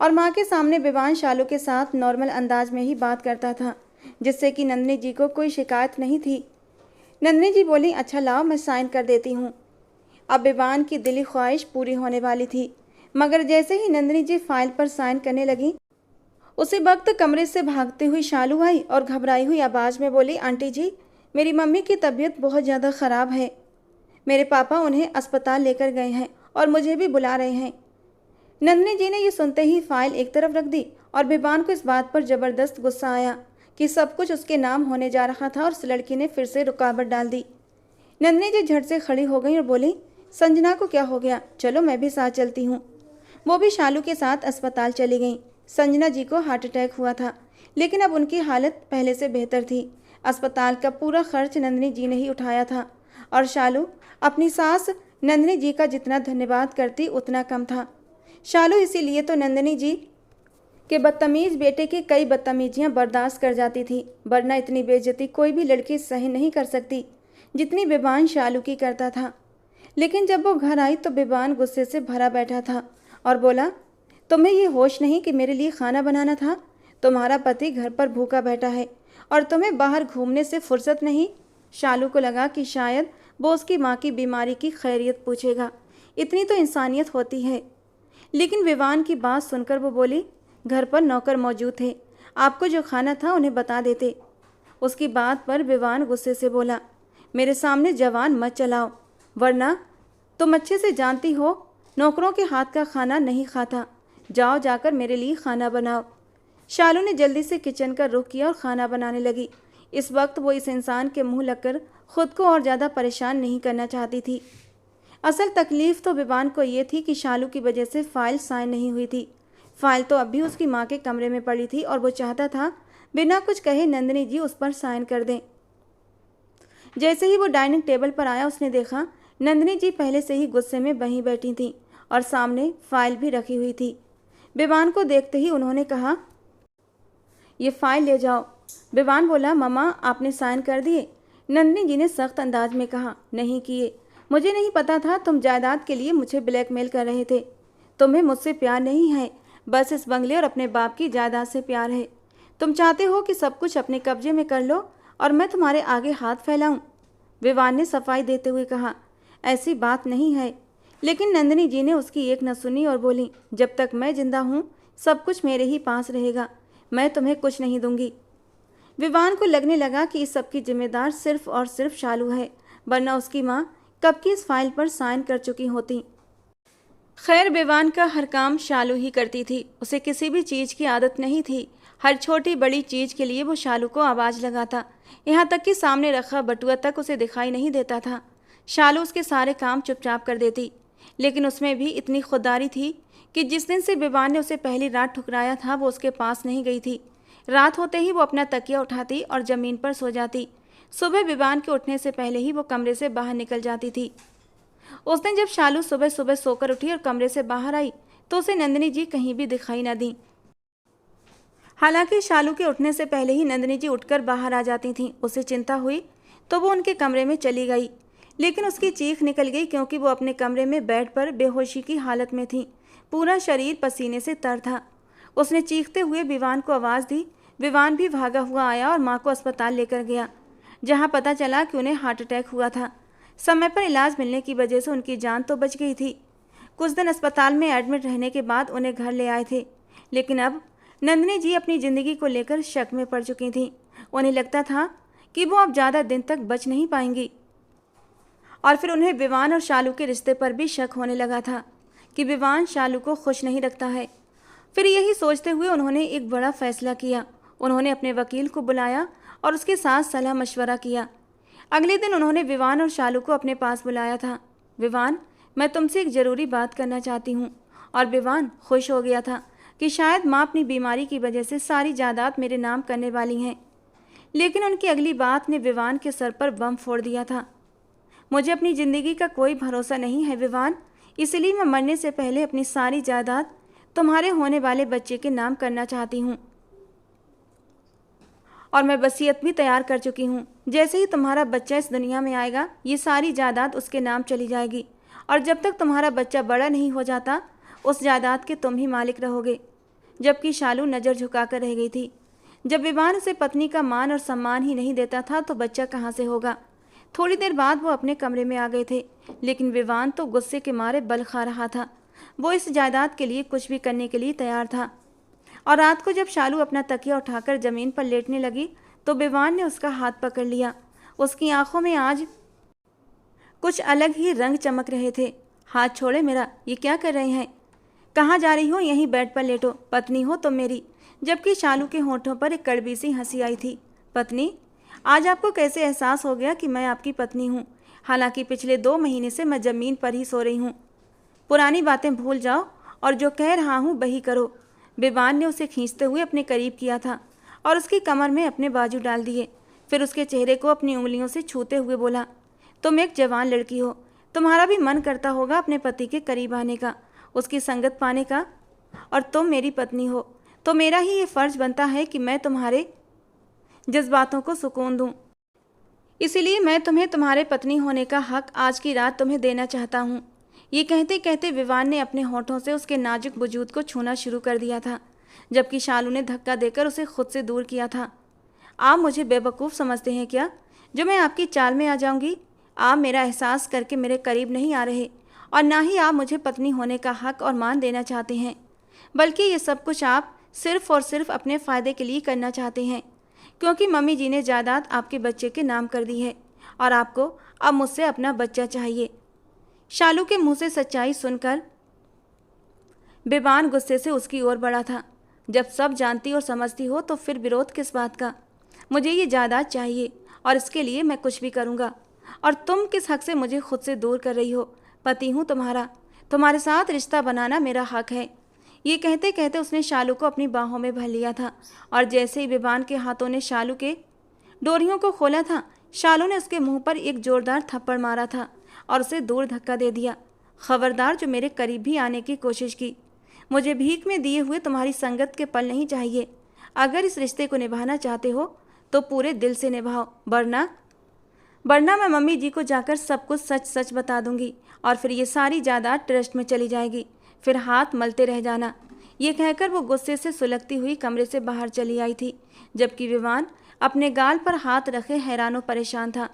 और माँ के सामने विवान शालू के साथ नॉर्मल अंदाज में ही बात करता था, जिससे कि नंदिनी जी को कोई शिकायत नहीं थी। नंदिनी जी बोली, अच्छा लाओ मैं साइन कर देती हूँ। अब विवान की दिली ख्वाहिश पूरी होने वाली थी, मगर जैसे ही नंदिनी जी फाइल पर साइन करने लगी, उसी वक्त कमरे से भागती हुई शालू आई और घबराई हुई आवाज़ में बोली, आंटी जी मेरी मम्मी की तबीयत बहुत ज़्यादा ख़राब है, मेरे पापा उन्हें अस्पताल लेकर गए हैं और मुझे भी बुला रहे हैं। नंदिनी जी ने ये सुनते ही फाइल एक तरफ रख दी और विवान को इस बात पर ज़बरदस्त गुस्सा आया कि सब कुछ उसके नाम होने जा रहा था और उस लड़की ने फिर से रुकावट डाल दी। नंदिनी जी झट से खड़ी हो गई और बोली, संजना को क्या हो गया, चलो मैं भी साथ चलती हूँ। वो भी शालू के साथ अस्पताल चली गई। संजना जी को हार्ट अटैक हुआ था, लेकिन अब उनकी हालत पहले से बेहतर थी। अस्पताल का पूरा खर्च नंदिनी जी ने ही उठाया था और शालू अपनी सास नंदिनी जी का जितना धन्यवाद करती उतना कम था। शालू इसीलिए तो नंदिनी जी के बदतमीज़ बेटे की कई बदतमीजियाँ बर्दाश्त कर जाती थी, वरना इतनी बेइज्जती कोई भी लड़की सही नहीं कर सकती जितनी विवान शालू की करता था। लेकिन जब वो घर आई तो विवान गुस्से से भरा बैठा था और बोला, तुम्हें ये होश नहीं कि मेरे लिए खाना बनाना था? तुम्हारा पति घर पर भूखा बैठा है और तुम्हें बाहर घूमने से फुर्सत नहीं। शालू को लगा कि शायद वो उसकी माँ की बीमारी की खैरियत पूछेगा, इतनी तो इंसानियत होती है। लेकिन विवान की बात सुनकर वो बोली, घर पर नौकर मौजूद थे, आपको जो खाना था उन्हें बता देते। उसकी बात पर विवान गुस्से से बोला, मेरे सामने जवान मत चलाओ, वरना तुम अच्छे से जानती हो नौकरों के हाथ का खाना नहीं खाता। जाओ जाकर मेरे लिए खाना बनाओ। शालू ने जल्दी से किचन का रुख किया और खाना बनाने लगी। इस वक्त वो इस इंसान के मुंह लगकर खुद को और ज़्यादा परेशान नहीं करना चाहती थी। असल तकलीफ तो विवान को ये थी कि शालू की वजह से फाइल साइन नहीं हुई थी। फाइल तो अब भी उसकी माँ के कमरे में पड़ी थी और वो चाहता था बिना कुछ कहे नंदिनी जी उस पर साइन कर दें। जैसे ही वो डाइनिंग टेबल पर आया उसने देखा नंदिनी जी पहले से ही गुस्से में वहीं बैठी थीं और सामने फाइल भी रखी हुई थी। विवान को देखते ही उन्होंने कहा, ये फाइल ले जाओ। विवान बोला, मम्मा आपने साइन कर दिए? नंदिनी जी ने सख्त अंदाज में कहा, नहीं किए। मुझे नहीं पता था तुम जायदाद के लिए मुझे ब्लैकमेल कर रहे थे। तुम्हें मुझसे प्यार नहीं है, बस इस बंगले और अपने बाप की जायदाद से प्यार है। तुम चाहते हो कि सब कुछ अपने कब्जे में कर लो और मैं तुम्हारे आगे हाथ फैलाऊं। विवान ने सफाई देते हुए कहा, ऐसी बात नहीं है। लेकिन नंदिनी जी ने उसकी एक न सुनी और बोली, जब तक मैं जिंदा हूँ सब कुछ मेरे ही पास रहेगा, मैं तुम्हें कुछ नहीं दूंगी। विवान को लगने लगा कि इस सब की जिम्मेदार सिर्फ और सिर्फ शालू है, वरना उसकी माँ कब की इस फाइल पर साइन कर चुकी होती। खैर विवान का हर काम शालू ही करती थी। उसे किसी भी चीज़ की आदत नहीं थी। हर छोटी बड़ी चीज़ के लिए वो शालू को आवाज़ लगाता, यहाँ तक कि सामने रखा बटुआ तक उसे दिखाई नहीं देता था। शालू उसके सारे काम चुपचाप कर देती, लेकिन उसमें भी इतनी खुददारी थी कि जिस दिन से विवान ने उसे पहली रात ठुकराया था वो उसके पास नहीं गई थी। रात होते ही वो अपना तकिया उठाती और ज़मीन पर सो जाती। सुबह विवान के उठने से पहले ही वो कमरे से बाहर निकल जाती थी। उस दिन जब शालू सुबह सुबह सोकर उठी और कमरे से बाहर आई तो उसे नंदिनी जी कहीं भी दिखाई न दी। हालांकि शालू के उठने से पहले ही नंदिनी जी उठकर बाहर आ जाती थीं। उसे चिंता हुई तो वो उनके कमरे में चली गई, लेकिन उसकी चीख निकल गई क्योंकि वो अपने कमरे में बेड पर बेहोशी की हालत में थी। पूरा शरीर पसीने से तर था। उसने चीखते हुए विवान को आवाज़ दी। विवान भी भागा हुआ आया और माँ को अस्पताल लेकर गया, जहाँ पता चला कि उन्हें हार्ट अटैक हुआ था। समय पर इलाज मिलने की वजह से उनकी जान तो बच गई थी। कुछ दिन अस्पताल में एडमिट रहने के बाद उन्हें घर ले आए थे, लेकिन अब नंदिनी जी अपनी ज़िंदगी को लेकर शक में पड़ चुकी थीं। उन्हें लगता था कि वो अब ज़्यादा दिन तक बच नहीं पाएंगी। और फिर उन्हें विवान और शालू के रिश्ते पर भी शक होने लगा था कि विवान शालू को खुश नहीं रखता है। फिर यही सोचते हुए उन्होंने एक बड़ा फैसला किया। उन्होंने अपने वकील को बुलाया और उसके साथ सलाह मशवरा किया। अगले दिन उन्होंने विवान और शालू को अपने पास बुलाया था। विवान, मैं तुमसे एक ज़रूरी बात करना चाहती हूँ। और विवान खुश हो गया था कि शायद माँ अपनी बीमारी की वजह से सारी जायदाद मेरे नाम करने वाली हैं। लेकिन उनकी अगली बात ने विवान के सर पर बम फोड़ दिया था। मुझे अपनी ज़िंदगी का कोई भरोसा नहीं है विवान, इसलिए मैं मरने से पहले अपनी सारी जायदाद तुम्हारे होने वाले बच्चे के नाम करना चाहती हूँ। और मैं वसीयत भी तैयार कर चुकी हूँ। जैसे ही तुम्हारा बच्चा इस दुनिया में आएगा ये सारी जायदाद उसके नाम चली जाएगी, और जब तक तुम्हारा बच्चा बड़ा नहीं हो जाता उस जायदाद के तुम ही मालिक रहोगे। जबकि शालू नज़र झुकाकर रह गई थी। जब विवान उसे पत्नी का मान और सम्मान ही नहीं देता था तो बच्चा कहाँ से होगा। थोड़ी देर बाद वो अपने कमरे में आ गए थे, लेकिन विवान तो गुस्से के मारे बल खा रहा था। वो इस जायदाद के लिए कुछ भी करने के लिए तैयार था। और रात को जब शालू अपना तकिया उठाकर ज़मीन पर लेटने लगी तो विवान ने उसका हाथ पकड़ लिया। उसकी आंखों में आज कुछ अलग ही रंग चमक रहे थे। हाथ छोड़े मेरा, ये क्या कर रहे हैं? कहाँ जा रही हो? यहीं बेड पर लेटो, पत्नी हो तुम मेरी। जबकि शालू के होठों पर एक कड़वी सी हंसी आई थी। पत्नी? आज आपको कैसे एहसास हो गया कि मैं आपकी पत्नी हूँ? हालांकि पिछले 2 महीने से मैं ज़मीन पर ही सो रही हूँ। पुरानी बातें भूल जाओ और जो कह रहा हूँ वही करो। विवान ने उसे खींचते हुए अपने करीब किया था और उसकी कमर में अपने बाजू डाल दिए। फिर उसके चेहरे को अपनी उंगलियों से छूते हुए बोला, तुम एक जवान लड़की हो, तुम्हारा भी मन करता होगा अपने पति के करीब आने का, उसकी संगत पाने का, और तुम मेरी पत्नी हो तो मेरा ही ये फ़र्ज़ बनता है कि मैं तुम्हारे जज्बातों को सुकून दूँ। इसीलिए मैं तुम्हें तुम्हारे पत्नी होने का हक आज की रात तुम्हें देना चाहता हूँ। ये कहते कहते विवान ने अपने होठों से उसके नाजुक वजूद को छूना शुरू कर दिया था, जबकि शालू ने धक्का देकर उसे खुद से दूर किया था। आप मुझे बेवकूफ़ समझते हैं क्या, जो मैं आपकी चाल में आ जाऊंगी? आप मेरा एहसास करके मेरे करीब नहीं आ रहे, और ना ही आप मुझे पत्नी होने का हक और मान देना चाहते हैं, बल्कि ये सब कुछ आप सिर्फ़ और सिर्फ अपने फ़ायदे के लिए करना चाहते हैं, क्योंकि मम्मी जी ने जायदाद आपके बच्चे के नाम कर दी है और आपको अब मुझसे अपना बच्चा चाहिए। शालू के मुंह से सच्चाई सुनकर विवान गुस्से से उसकी ओर बढ़ा था। जब सब जानती और समझती हो तो फिर विरोध किस बात का? मुझे ये जायदाद चाहिए और इसके लिए मैं कुछ भी करूँगा। और तुम किस हक से मुझे खुद से दूर कर रही हो? पति हूँ तुम्हारा, तुम्हारे साथ रिश्ता बनाना मेरा हक है। ये कहते कहते उसने शालू को अपनी बाहों में भर लिया था और जैसे ही विवान के हाथों ने शालू के डोरियों को खोला था, शालू ने उसके मुंह पर एक जोरदार थप्पड़ मारा था और उसे दूर धक्का दे दिया। खबरदार, जो मेरे करीब भी आने की कोशिश की। मुझे भीख में दिए हुए तुम्हारी संगत के पल नहीं चाहिए। अगर इस रिश्ते को निभाना चाहते हो तो पूरे दिल से निभाओ, वरना मैं मम्मी जी को जाकर सब कुछ सच सच बता दूंगी और फिर ये सारी जायदाद ट्रस्ट में चली जाएगी। फिर हाथ मलते रह जाना। ये कहकर वो गुस्से से सुलगती हुई कमरे से बाहर चली आई थी, जबकि विवान अपने गाल पर हाथ रखे हैरान और परेशान था।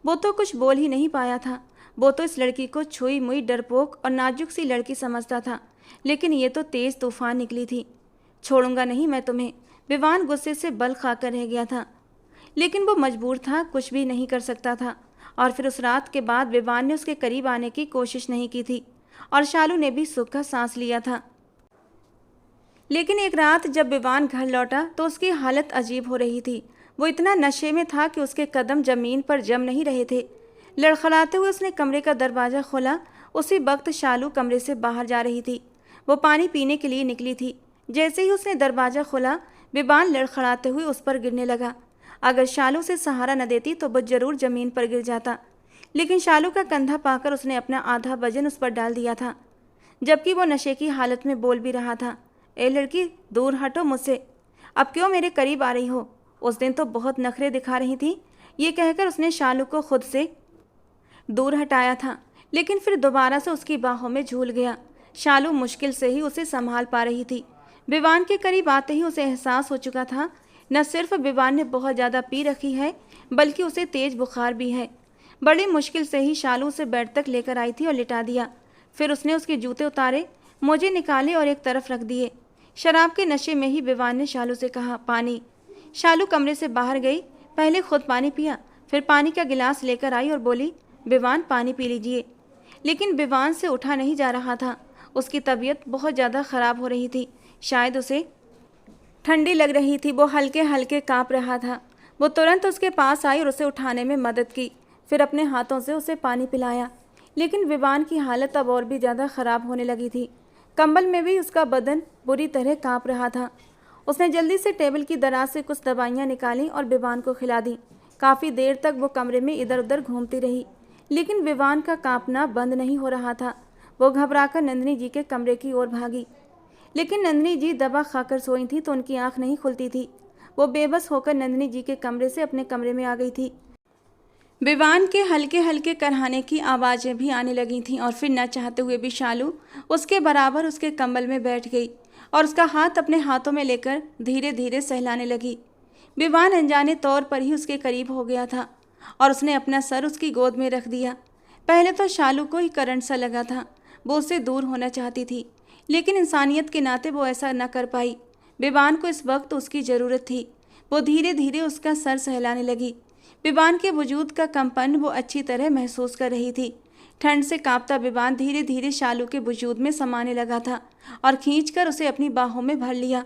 वो तो कुछ बोल ही नहीं पाया था। वो तो इस लड़की को छुई मुई, डरपोक और नाजुक सी लड़की समझता था, लेकिन ये तो तेज तूफान निकली थी। छोड़ूंगा नहीं मैं तुम्हें, विवान गुस्से से बल खाकर रह गया था, लेकिन वो मजबूर था, कुछ भी नहीं कर सकता था। और फिर उस रात के बाद विवान ने उसके करीब आने की कोशिश नहीं की थी और शालू ने भी सुख का सांस लिया था। लेकिन एक रात जब विवान घर लौटा तो उसकी हालत अजीब हो रही थी। वो इतना नशे में था कि उसके कदम जमीन पर जम नहीं रहे थे। लड़खड़ाते हुए उसने कमरे का दरवाज़ा खोला। उसी वक्त शालू कमरे से बाहर जा रही थी। वो पानी पीने के लिए निकली थी। जैसे ही उसने दरवाज़ा खोला, विवान लड़खड़ाते हुए उस पर गिरने लगा। अगर शालू से सहारा न देती तो वो जरूर ज़मीन पर गिर जाता, लेकिन शालू का कंधा पाकर उसने अपना आधा वजन उस पर डाल दिया था, जबकि वो नशे की हालत में बोल भी रहा था, ए लड़की, दूर हटो मुझसे, अब क्यों मेरे करीब आ रही हो? उस दिन तो बहुत नखरे दिखा रही थी। ये कहकर उसने शालू को खुद से दूर हटाया था, लेकिन फिर दोबारा से उसकी बाहों में झूल गया। शालू मुश्किल से ही उसे संभाल पा रही थी। विवान के करीब आते ही उसे एहसास हो चुका था, न सिर्फ विवान ने बहुत ज़्यादा पी रखी है, बल्कि उसे तेज बुखार भी है। बड़ी मुश्किल से ही शालू उसे बेड तक लेकर आई थी और लिटा दिया। फिर उसने उसके जूते उतारे, मोजे निकाले और एक तरफ रख दिए। शराब के नशे में ही विवान ने शालू से कहा, पानी। शालू कमरे से बाहर गई, पहले खुद पानी पिया, फिर पानी का गिलास लेकर आई और बोली, विवान पानी पी लीजिए। लेकिन विवान से उठा नहीं जा रहा था। उसकी तबीयत बहुत ज़्यादा ख़राब हो रही थी। शायद उसे ठंडी लग रही थी। वो हल्के हल्के काँप रहा था। वो तुरंत उसके पास आई और उसे उठाने में मदद की, फिर अपने हाथों से उसे पानी पिलाया। लेकिन विवान की हालत अब और भी ज़्यादा ख़राब होने लगी थी। कंबल में भी उसका बदन बुरी तरह काँप रहा था। उसने जल्दी से टेबल की दराज से कुछ दवाइयाँ निकाली और विवान को खिला दी। काफ़ी देर तक वो कमरे में इधर उधर घूमती रही, लेकिन विवान का काँपना बंद नहीं हो रहा था। वो घबराकर नंदिनी जी के कमरे की ओर भागी, लेकिन नंदिनी जी दवा खाकर सोई थी तो उनकी आंख नहीं खुलती थी। वो बेबस होकर नंदिनी जी के कमरे से अपने कमरे में आ गई थी। विवान के हल्के हल्के करहाने की आवाज़ें भी आने लगी थीं और फिर न चाहते हुए भी शालू उसके बराबर उसके कंबल में बैठ गई और उसका हाथ अपने हाथों में लेकर धीरे धीरे सहलाने लगी। विवान अनजाने तौर पर ही उसके करीब हो गया था और उसने अपना सर उसकी गोद में रख दिया। पहले तो शालू को ही करंट सा लगा था। वो उससे दूर होना चाहती थी, लेकिन इंसानियत के नाते वो ऐसा न कर पाई। विवान को इस वक्त उसकी ज़रूरत थी। वो धीरे धीरे उसका सर सहलाने लगी। विवान के वजूद का कंपन वो अच्छी तरह महसूस कर रही थी। ठंड से कांपता विवान धीरे धीरे शालू के वजूद में समाने लगा था और खींचकर उसे अपनी बाहों में भर लिया।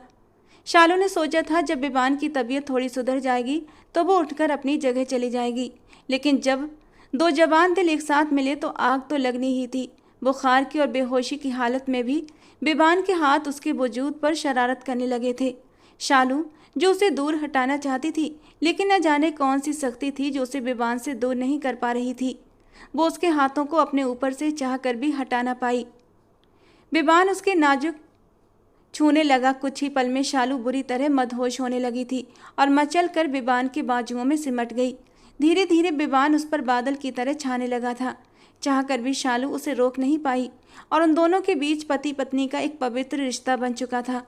शालू ने सोचा था जब विवान की तबीयत थोड़ी सुधर जाएगी तो वो उठकर अपनी जगह चली जाएगी, लेकिन जब दो जवान दिल एक साथ मिले तो आग तो लगनी ही थी। बुखार की और बेहोशी की हालत में भी विवान के हाथ उसके वजूद पर शरारत करने लगे थे। शालू जो उसे दूर हटाना चाहती थी, लेकिन न जाने कौन सी शक्ति थी जो उसे विवान से दूर नहीं कर पा रही थी। वो उसके हाथों को अपने ऊपर से चाह कर भी हटा ना पाई। विवान उसके नाजुक छूने लगा। कुछ ही पल में शालू बुरी तरह मदहोश होने लगी थी और मचल कर विवान के बाजुओं में सिमट गई। धीरे धीरे विवान उस पर बादल की तरह छाने लगा था। चाहकर भी शालू उसे रोक नहीं पाई और उन दोनों के बीच पति पत्नी का एक पवित्र रिश्ता बन चुका था।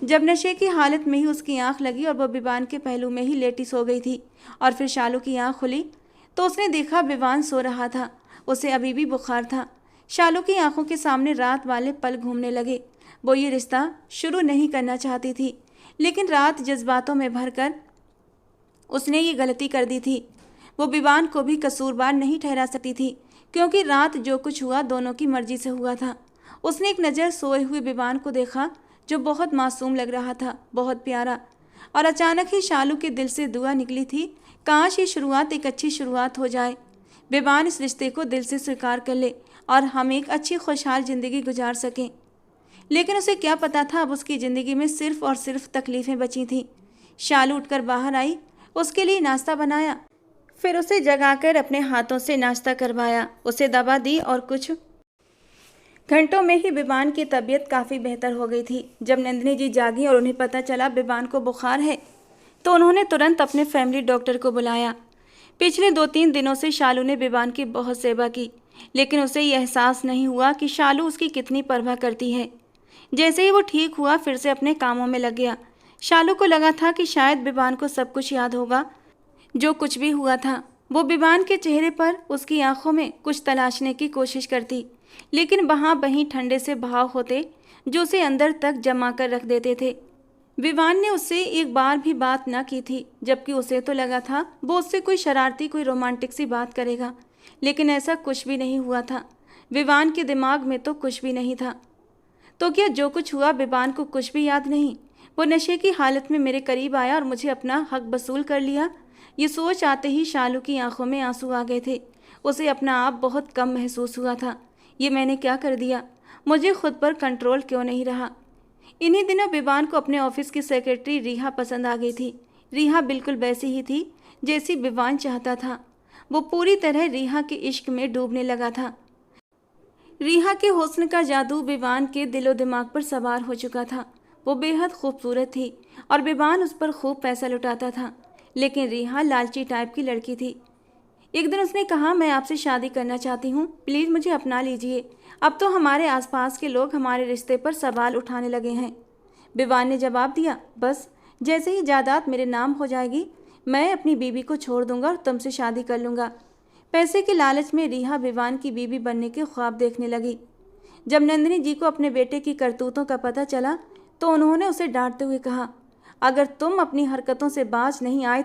जब नशे की हालत में ही उसकी आंख लगी और वह विवान के पहलू में ही लेटी सो गई थी और फिर शालू की आंख खुली तो उसने देखा विवान सो रहा था। उसे अभी भी बुखार था। शालू की आंखों के सामने रात वाले पल घूमने लगे। वो ये रिश्ता शुरू नहीं करना चाहती थी, लेकिन रात जज्बातों में भरकर उसने ये गलती कर दी थी। वो विवान को भी कसूरवार नहीं ठहरा सकती थी, क्योंकि रात जो कुछ हुआ दोनों की मर्जी से हुआ था। उसने एक नज़र सोए हुए विवान को देखा जो बहुत मासूम लग रहा था, बहुत प्यारा। और अचानक ही शालू के दिल से दुआ निकली थी, काश ये शुरुआत एक अच्छी शुरुआत हो जाए। विवान इस रिश्ते को दिल से स्वीकार कर ले और हम एक अच्छी खुशहाल ज़िंदगी गुजार सकें। लेकिन उसे क्या पता था, अब उसकी ज़िंदगी में सिर्फ और सिर्फ तकलीफ़ें बची थीं। शालू उठकर बाहर आई, उसके लिए नाश्ता बनाया, फिर उसे जगाकर अपने हाथों से नाश्ता करवाया, उसे दवा दी और कुछ घंटों में ही विवान की तबीयत काफ़ी बेहतर हो गई थी। जब नंदिनी जी जागी और उन्हें पता चला विवान को बुखार है, तो उन्होंने तुरंत अपने फैमिली डॉक्टर को बुलाया। पिछले 2-3 दिनों से शालू ने विवान की बहुत सेवा की, लेकिन उसे ये एहसास नहीं हुआ कि शालू उसकी कितनी परवाह करती है। जैसे ही वो ठीक हुआ, फिर से अपने कामों में लग गया। शालू को लगा था कि शायद विवान को सब कुछ याद होगा, जो कुछ भी हुआ था। वो विवान के चेहरे पर, उसकी आंखों में कुछ तलाशने की कोशिश करती, लेकिन वहाँ वहीं ठंडे से भाव होते जो उसे अंदर तक जमा कर रख देते थे। विवान ने उससे एक बार भी बात न की थी, जबकि उसे तो लगा था वो उससे कोई शरारती, कोई रोमांटिक सी बात करेगा, लेकिन ऐसा कुछ भी नहीं हुआ था। विवान के दिमाग में तो कुछ भी नहीं था। तो क्या जो कुछ हुआ विवान को कुछ भी याद नहीं? वो नशे की हालत में मेरे करीब आया और मुझे अपना हक वसूल कर लिया। ये सोच आते ही शालू की आंखों में आंसू आ गए थे। उसे अपना आप बहुत कम महसूस हुआ था। ये मैंने क्या कर दिया? मुझे खुद पर कंट्रोल क्यों नहीं रहा? इन्हीं दिनों विवान को अपने ऑफिस की सेक्रेटरी रिहा पसंद आ गई थी। रिहा बिल्कुल वैसी ही थी जैसी विवान चाहता था। वो पूरी तरह रिहा के इश्क में डूबने लगा था। रिहा के हुस्न का जादू विवान के दिलो दिमाग पर सवार हो चुका था। वो बेहद खूबसूरत थी और विवान उस पर खूब पैसा लुटाता था, लेकिन रिहा लालची टाइप की लड़की थी। एक दिन उसने कहा, मैं आपसे शादी करना चाहती हूँ, प्लीज़ मुझे अपना लीजिए। अब तो हमारे आसपास के लोग हमारे रिश्ते पर सवाल उठाने लगे हैं। विवान ने जवाब दिया, बस जैसे ही जायदाद मेरे नाम हो जाएगी, मैं अपनी बीवी को छोड़ दूंगा और तुमसे शादी कर लूँगा। पैसे के लालच में रिहा विवान की बीवी बनने के ख्वाब देखने लगी। जब नंदिनी जी को अपने बेटे की करतूतों का पता चला, तो उन्होंने उसे डांटते हुए कहा, अगर तुम अपनी हरकतों से बाज नहीं आए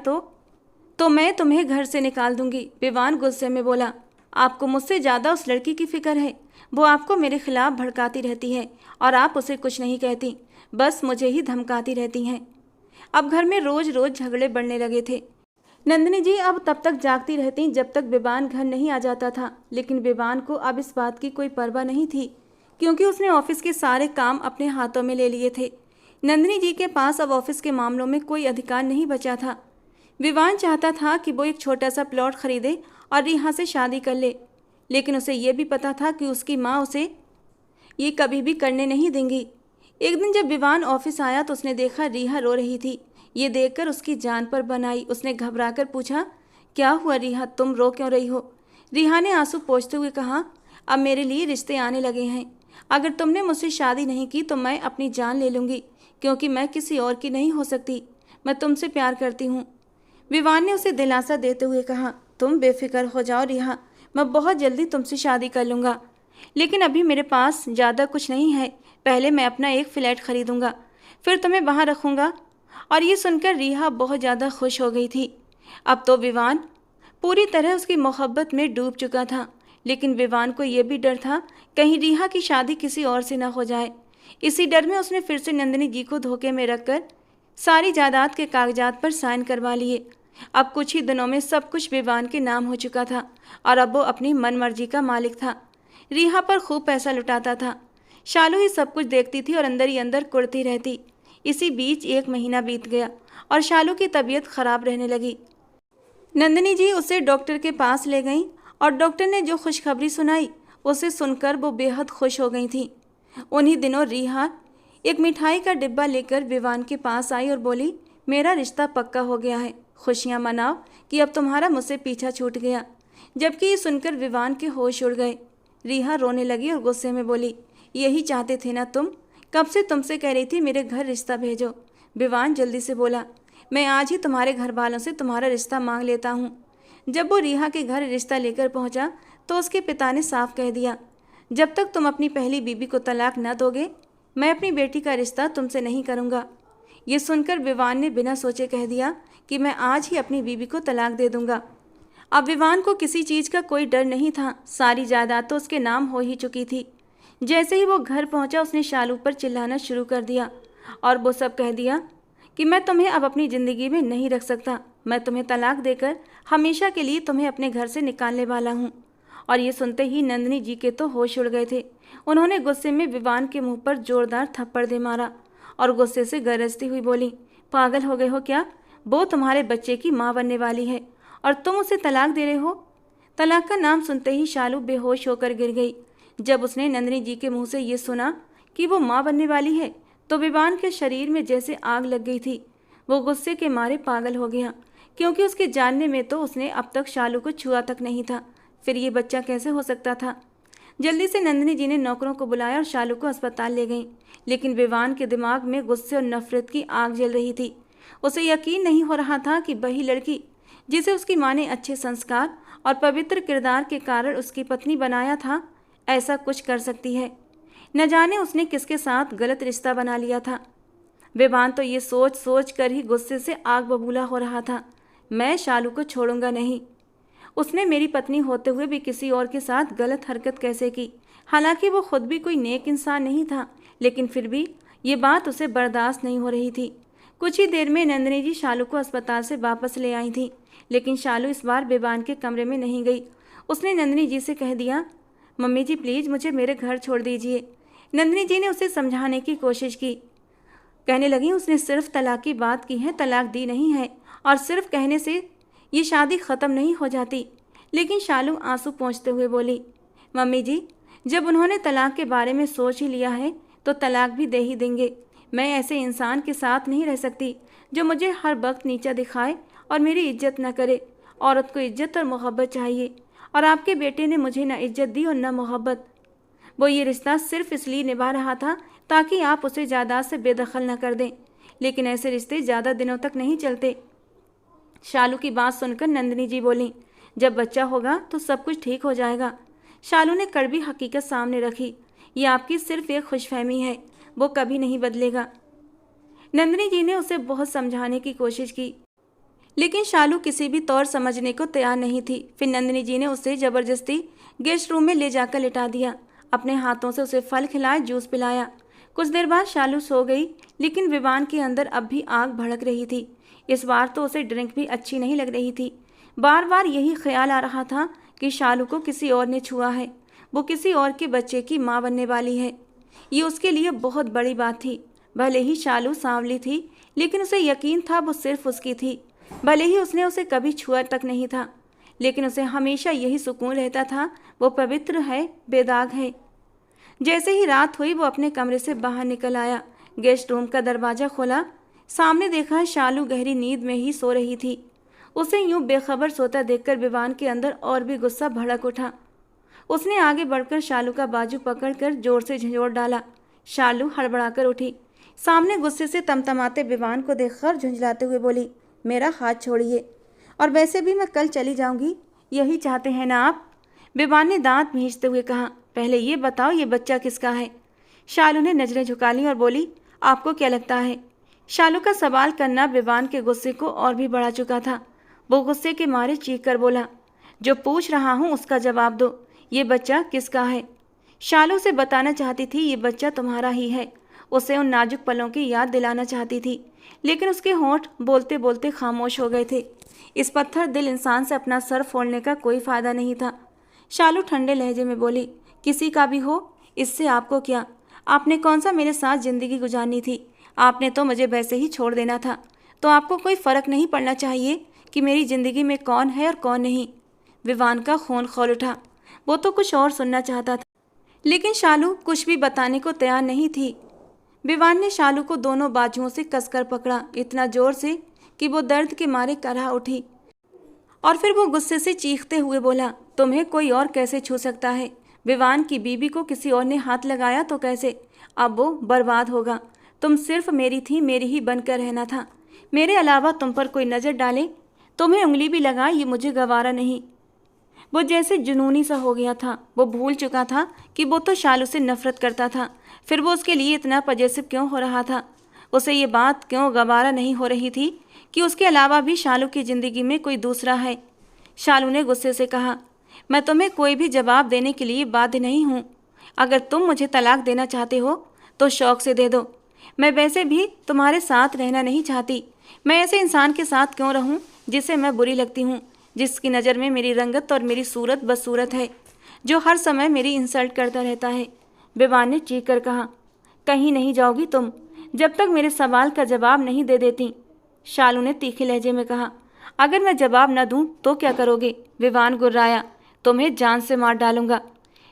तो मैं तुम्हें घर से निकाल दूंगी। विवान गुस्से में बोला, आपको मुझसे ज़्यादा उस लड़की की फिक्र है। वो आपको मेरे खिलाफ भड़काती रहती है और आप उसे कुछ नहीं कहती, बस मुझे ही धमकाती रहती हैं। अब घर में रोज़ रोज़ झगड़े बढ़ने लगे थे। नंदिनी जी अब तब तक जागती रहती जब तक विवान घर नहीं आ जाता था, लेकिन विवान को अब इस बात की कोई परवाह नहीं थी, क्योंकि उसने ऑफिस के सारे काम अपने हाथों में ले लिए थे। नंदिनी जी के पास अब ऑफिस के मामलों में कोई अधिकार नहीं बचा था। विवान चाहता था कि वो एक छोटा सा प्लॉट खरीदे और रिहा से शादी कर ले, लेकिन उसे ये भी पता था कि उसकी माँ उसे ये कभी भी करने नहीं देंगी। एक दिन जब विवान ऑफिस आया तो उसने देखा रिहा रो रही थी। ये देखकर उसकी जान पर बन आई। उसने घबराकर पूछा, क्या हुआ रिहा, तुम रो क्यों रही हो? रिहा ने आंसू पोंछते हुए कहा, अब मेरे लिए रिश्ते आने लगे हैं। अगर तुमने मुझसे शादी नहीं की तो मैं अपनी जान ले लूँगी, क्योंकि मैं किसी और की नहीं हो सकती। मैं तुमसे प्यार करती हूँ। विवान ने उसे दिलासा देते हुए कहा, तुम बेफिक्र हो जाओ रिहा, मैं बहुत जल्दी तुमसे शादी कर लूँगा, लेकिन अभी मेरे पास ज़्यादा कुछ नहीं है। पहले मैं अपना एक फ्लैट खरीदूँगा, फिर तुम्हें वहाँ रखूँगा। और ये सुनकर रिहा बहुत ज़्यादा खुश हो गई थी। अब तो विवान पूरी तरह उसकी मोहब्बत में डूब चुका था, लेकिन विवान को यह भी डर था कहीं रिहा की शादी किसी और से न हो जाए। इसी डर में उसने फिर से नंदिनी जी को धोखे में रखकर सारी जायदाद के कागजात पर साइन करवा लिए। अब कुछ ही दिनों में सब कुछ विवान के नाम हो चुका था और अब वो अपनी मनमर्जी का मालिक था। रिहा पर खूब पैसा लुटाता था। शालू ही सब कुछ देखती थी और अंदर ही अंदर कुढ़ती रहती। इसी बीच 1 महीना बीत गया और शालू की तबीयत खराब रहने लगी। नंदिनी जी उसे डॉक्टर के पास ले गईं और डॉक्टर ने जो खुशखबरी सुनाई उसे सुनकर वो बेहद खुश हो गई थी। उन्हीं दिनों रिहा एक मिठाई का डिब्बा लेकर विवान के पास आई और बोली, मेरा रिश्ता पक्का हो गया है, खुशियाँ मनाओ कि अब तुम्हारा मुझसे पीछा छूट गया। जबकि ये सुनकर विवान के होश उड़ गए। रिहा रोने लगी और गुस्से में बोली, यही चाहते थे ना तुम? कब से तुमसे कह रही थी मेरे घर रिश्ता भेजो। विवान जल्दी से बोला, मैं आज ही तुम्हारे घर वालों से तुम्हारा रिश्ता मांग लेता हूँ। जब वो रिहा के घर रिश्ता लेकर पहुँचा तो उसके पिता ने साफ कह दिया, जब तक तुम अपनी पहली बीबी को तलाक न दोगे, मैं अपनी बेटी का रिश्ता तुमसे नहीं करूँगा। ये सुनकर विवान ने बिना सोचे कह दिया कि मैं आज ही अपनी बीबी को तलाक दे दूँगा। अब विवान को किसी चीज़ का कोई डर नहीं था। सारी जायदाद तो उसके नाम हो ही चुकी थी। जैसे ही वो घर पहुंचा उसने शालू पर चिल्लाना शुरू कर दिया और वो सब कह दिया कि मैं तुम्हें अब अपनी ज़िंदगी में नहीं रख सकता। मैं तुम्हें तलाक देकर हमेशा के लिए तुम्हें अपने घर से निकालने वाला हूँ। और ये सुनते ही नंदिनी जी के तो होश उड़ गए थे। उन्होंने गुस्से में विवान के मुंह पर जोरदार थप्पड़ दे मारा और गुस्से से गरजती हुई बोली, पागल हो गए हो क्या? वो तुम्हारे बच्चे की माँ बनने वाली है और तुम उसे तलाक दे रहे हो? तलाक का नाम सुनते ही शालू बेहोश होकर गिर गई। जब उसने नंदिनी जी के मुंह से ये सुना कि वो माँ बनने वाली है तो विवान के शरीर में जैसे आग लग गई थी। वो गुस्से के मारे पागल हो गया, क्योंकि उसके जानने में तो उसने अब तक शालू को छुआ तक नहीं था। फिर ये बच्चा कैसे हो सकता था? जल्दी से नंदिनी जी ने नौकरों को बुलाया और शालू को अस्पताल ले गईं। लेकिन विवान के दिमाग में गुस्से और नफरत की आग जल रही थी। उसे यकीन नहीं हो रहा था कि वही लड़की जिसे उसकी माँ ने अच्छे संस्कार और पवित्र किरदार के कारण उसकी पत्नी बनाया था, ऐसा कुछ कर सकती है। न जाने उसने किसके साथ गलत रिश्ता बना लिया था। विवान तो ये सोच सोच कर ही गुस्से से आग बबूला हो रहा था। मैं शालू को छोड़ूंगा नहीं। उसने मेरी पत्नी होते हुए भी किसी और के साथ गलत हरकत कैसे की? हालांकि वो खुद भी कोई नेक इंसान नहीं था, लेकिन फिर भी ये बात उसे बर्दाश्त नहीं हो रही थी। कुछ ही देर में नंदिनी जी शालू को अस्पताल से वापस ले आई थी, लेकिन शालू इस बार बेबान के कमरे में नहीं गई। उसने नंदिनी जी से कह दिया, मम्मी जी प्लीज़ मुझे मेरे घर छोड़ दीजिए। नंदिनी जी ने उसे समझाने की कोशिश की। कहने लगी, उसने सिर्फ तलाक की बात की है, तलाक दी नहीं है, और सिर्फ कहने से ये शादी ख़त्म नहीं हो जाती। लेकिन शालू आंसू पोंछते हुए बोली, मम्मी जी जब उन्होंने तलाक के बारे में सोच ही लिया है तो तलाक भी दे ही देंगे। मैं ऐसे इंसान के साथ नहीं रह सकती जो मुझे हर वक्त नीचा दिखाए और मेरी इज्जत न करे। औरत को इज्जत और मोहब्बत चाहिए, और आपके बेटे ने मुझे न इज्जत दी और न मोहब्बत। वो ये रिश्ता सिर्फ इसलिए निभा रहा था ताकि आप उसे जायदाद से बेदखल न कर दें, लेकिन ऐसे रिश्ते ज़्यादा दिनों तक नहीं चलते। शालू की बात सुनकर नंदिनी जी बोली, जब बच्चा होगा तो सब कुछ ठीक हो जाएगा। शालू ने कड़वी हकीकत सामने रखी, ये आपकी सिर्फ एक खुशफहमी है, वो कभी नहीं बदलेगा। नंदिनी जी ने उसे बहुत समझाने की कोशिश की, लेकिन शालू किसी भी तौर समझने को तैयार नहीं थी। फिर नंदिनी जी ने उसे ज़बरदस्ती गेस्ट रूम में ले जाकर लिटा दिया। अपने हाथों से उसे फल खिलाए, जूस पिलाया। कुछ देर बाद शालू सो गई, लेकिन विवान के अंदर अब भी आग भड़क रही थी। इस बार तो उसे ड्रिंक भी अच्छी नहीं लग रही थी। बार बार यही ख्याल आ रहा था कि शालू को किसी और ने छुआ है, वो किसी और के बच्चे की माँ बनने वाली है। ये उसके लिए बहुत बड़ी बात थी। भले ही शालू सांवली थी, लेकिन उसे यकीन था वो सिर्फ उसकी थी। भले ही उसने उसे कभी छुआ तक नहीं था, लेकिन उसे हमेशा यही सुकून रहता था, वो पवित्र है, बेदाग है। जैसे ही रात हुई वो अपने कमरे से बाहर निकल आया। गेस्ट रूम का दरवाज़ा खोला, सामने देखा शालू गहरी नींद में ही सो रही थी। उसे यूं बेखबर सोता देखकर विवान के अंदर और भी गुस्सा भड़क उठा। उसने आगे बढ़कर शालू का बाजू पकड़कर जोर से झंझोड़ डाला। शालू हड़बड़ाकर उठी। सामने गुस्से से तमतमाते विवान को देखकर झुंझलाते हुए बोली, मेरा हाथ छोड़िए, और वैसे भी मैं कल चली जाऊंगी, यही चाहते हैं ना आप? विवान ने दांत भींचते हुए कहा, पहले ये बताओ ये बच्चा किसका है? शालू ने नजरें झुका ली और बोली, आपको क्या लगता है? शालू का सवाल करना विवान के गुस्से को और भी बढ़ा चुका था। वो गुस्से के मारे चीख कर बोला, जो पूछ रहा हूँ उसका जवाब दो, ये बच्चा किसका है? शालू से बताना चाहती थी ये बच्चा तुम्हारा ही है। उसे उन नाजुक पलों की याद दिलाना चाहती थी, लेकिन उसके होंठ बोलते बोलते खामोश हो गए थे। इस पत्थर दिल इंसान से अपना सर फोड़ने का कोई फ़ायदा नहीं था। शालू ठंडे लहजे में बोली, किसी का भी हो, इससे आपको क्या? आपने कौन सा मेरे साथ ज़िंदगी गुजारनी थी? आपने तो मुझे वैसे ही छोड़ देना था। तो आपको कोई फ़र्क नहीं पड़ना चाहिए कि मेरी ज़िंदगी में कौन है और कौन नहीं? विवान का खून खौल उठा। वो तो कुछ और सुनना चाहता था, लेकिन शालू कुछ भी बताने को तैयार नहीं थी। विवान ने शालू को दोनों बाजुओं से कसकर पकड़ा, इतना जोर से कि वो दर्द के मारे करहा उठी, और फिर वो गुस्से से चीखते हुए बोला, तुम्हें कोई और कैसे छू सकता है? विवान की बीबी को किसी और ने हाथ लगाया तो कैसे? अब वो बर्बाद होगा। तुम सिर्फ मेरी थी, मेरी ही बनकर रहना था। मेरे अलावा तुम पर कोई नज़र डाले, तुम्हें उंगली भी लगाए, ये मुझे गवारा नहीं। वो जैसे जुनूनी सा हो गया था। वो भूल चुका था कि वो तो शालू से नफरत करता था। फिर वो उसके लिए इतना पजेसिव क्यों हो रहा था? उसे ये बात क्यों गवारा नहीं हो रही थी कि उसके अलावा भी शालू की ज़िंदगी में कोई दूसरा है? शालू ने गुस्से से कहा, मैं तुम्हें कोई भी जवाब देने के लिए बाध्य नहीं हूँ। अगर तुम मुझे तलाक देना चाहते हो तो शौक़ से दे दो। मैं वैसे भी तुम्हारे साथ रहना नहीं चाहती। मैं ऐसे इंसान के साथ क्यों रहूं जिसे मैं बुरी लगती हूँ, जिसकी नज़र में मेरी रंगत और मेरी सूरत बदसूरत है, जो हर समय मेरी इंसल्ट करता रहता है। विवान ने चीख कर कहा। कहीं नहीं जाओगी तुम जब तक मेरे सवाल का जवाब नहीं दे देती, शालू ने तीखे लहजे में कहा। अगर मैं जवाब न दूं तो क्या करोगे? विवान गुर्राया। तुम्हें जान से मार डालूंगा।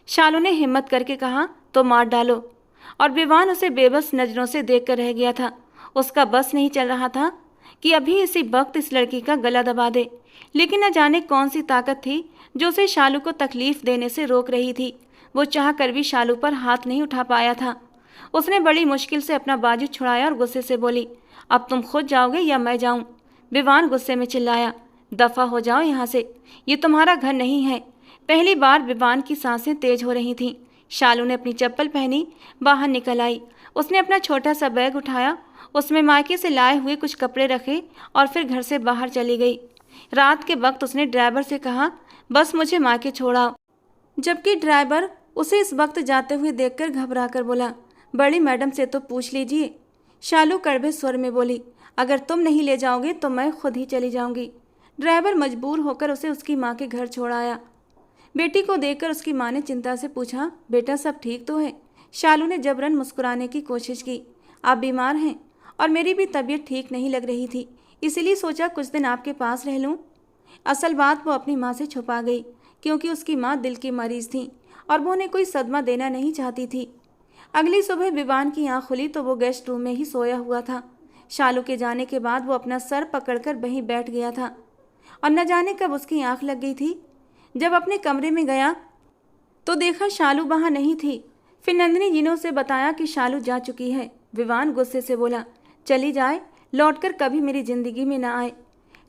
शालू ने हिम्मत करके कहा। तो मार डालो। और विवान उसे बेबस नजरों से देख कर रह गया था। उसका बस नहीं चल रहा था कि अभी इसी वक्त इस लड़की का गला दबा दे, लेकिन न जाने कौन सी ताकत थी जो उसे शालू को तकलीफ देने से रोक रही थी। वो चाह कर भी शालू पर हाथ नहीं उठा पाया था। उसने बड़ी मुश्किल से अपना बाजू छुड़ाया और गुस्से से बोली, अब तुम खुद जाओगे या मैं जाऊं? विवान गुस्से में चिल्लाया। दफा हो जाओ यहाँ से, ये तुम्हारा घर नहीं है। पहली बार विवान की सांसें तेज हो रही थीं। शालू ने अपनी चप्पल पहनी, बाहर निकल आई। उसने अपना छोटा सा बैग उठाया, उसमें मायके से लाए हुए कुछ कपड़े रखे और फिर घर से बाहर चली गई। रात के वक्त उसने ड्राइवर से कहा, बस मुझे मायके छोड़ाओ, जबकि ड्राइवर उसे इस वक्त जाते हुए देखकर घबरा कर बोला, बड़ी मैडम से तो पूछ लीजिए। शालू कड़वे स्वर में बोली, अगर तुम नहीं ले जाओगे तो मैं खुद ही चली जाऊंगी। ड्राइवर मजबूर होकर उसे उसकी माँ के घर छोड़ आया। बेटी को देखकर उसकी माँ ने चिंता से पूछा, बेटा सब ठीक तो है? शालू ने जबरन मुस्कुराने की कोशिश की। आप बीमार हैं और मेरी भी तबीयत ठीक नहीं लग रही थी, इसलिए सोचा कुछ दिन आपके पास रह लूं। असल बात वो अपनी माँ से छुपा गई, क्योंकि उसकी माँ दिल की मरीज थी और वो उन्हें कोई सदमा देना नहीं चाहती थी। अगली सुबह विवान की आँख खुली तो वो गेस्ट रूम में ही सोया हुआ था। शालू के जाने के बाद वो अपना सर पकड़कर वहीं बैठ गया था और न जाने कब उसकी आँख लग गई थी। जब अपने कमरे में गया तो देखा शालू वहाँ नहीं थी। फिर नंदिनी जी ने उसे बताया कि शालू जा चुकी है। विवान गुस्से से बोला, चली जाए, लौटकर कभी मेरी जिंदगी में ना आए।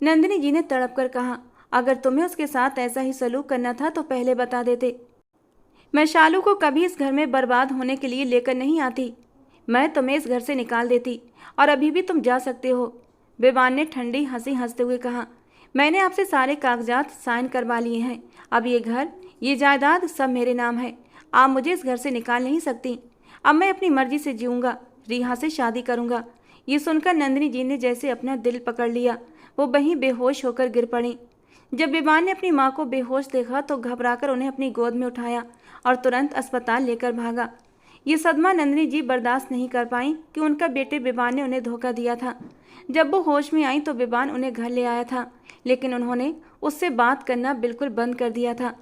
नंदिनी जी ने तड़प कर कहा, अगर तुम्हें उसके साथ ऐसा ही सलूक करना था तो पहले बता देते। मैं शालू को कभी इस घर में बर्बाद होने के लिए लेकर नहीं आती। मैं तुम्हें इस घर से निकाल देती और अभी भी तुम जा सकते हो। विवान ने ठंडी हंसी हंसते हुए कहा, मैंने आपसे सारे कागजात साइन करवा लिए हैं। अब ये घर, ये जायदाद सब मेरे नाम है। आप मुझे इस घर से निकाल नहीं सकती। अब मैं अपनी मर्जी से जीऊँगा, रिहा से शादी करूँगा। ये सुनकर नंदिनी जी ने जैसे अपना दिल पकड़ लिया। वो वहीं बेहोश होकर गिर पड़ी। जब विवान ने अपनी माँ को बेहोश देखा तो घबराकर उन्हें अपनी गोद में उठाया और तुरंत अस्पताल लेकर भागा। ये सदमा नंदिनी जी बर्दाश्त नहीं कर पाई कि उनका बेटे विवान ने उन्हें धोखा दिया था। जब वो होश में आई तो विवान उन्हें घर ले आया था, लेकिन उन्होंने उससे बात करना बिल्कुल बंद कर दिया था।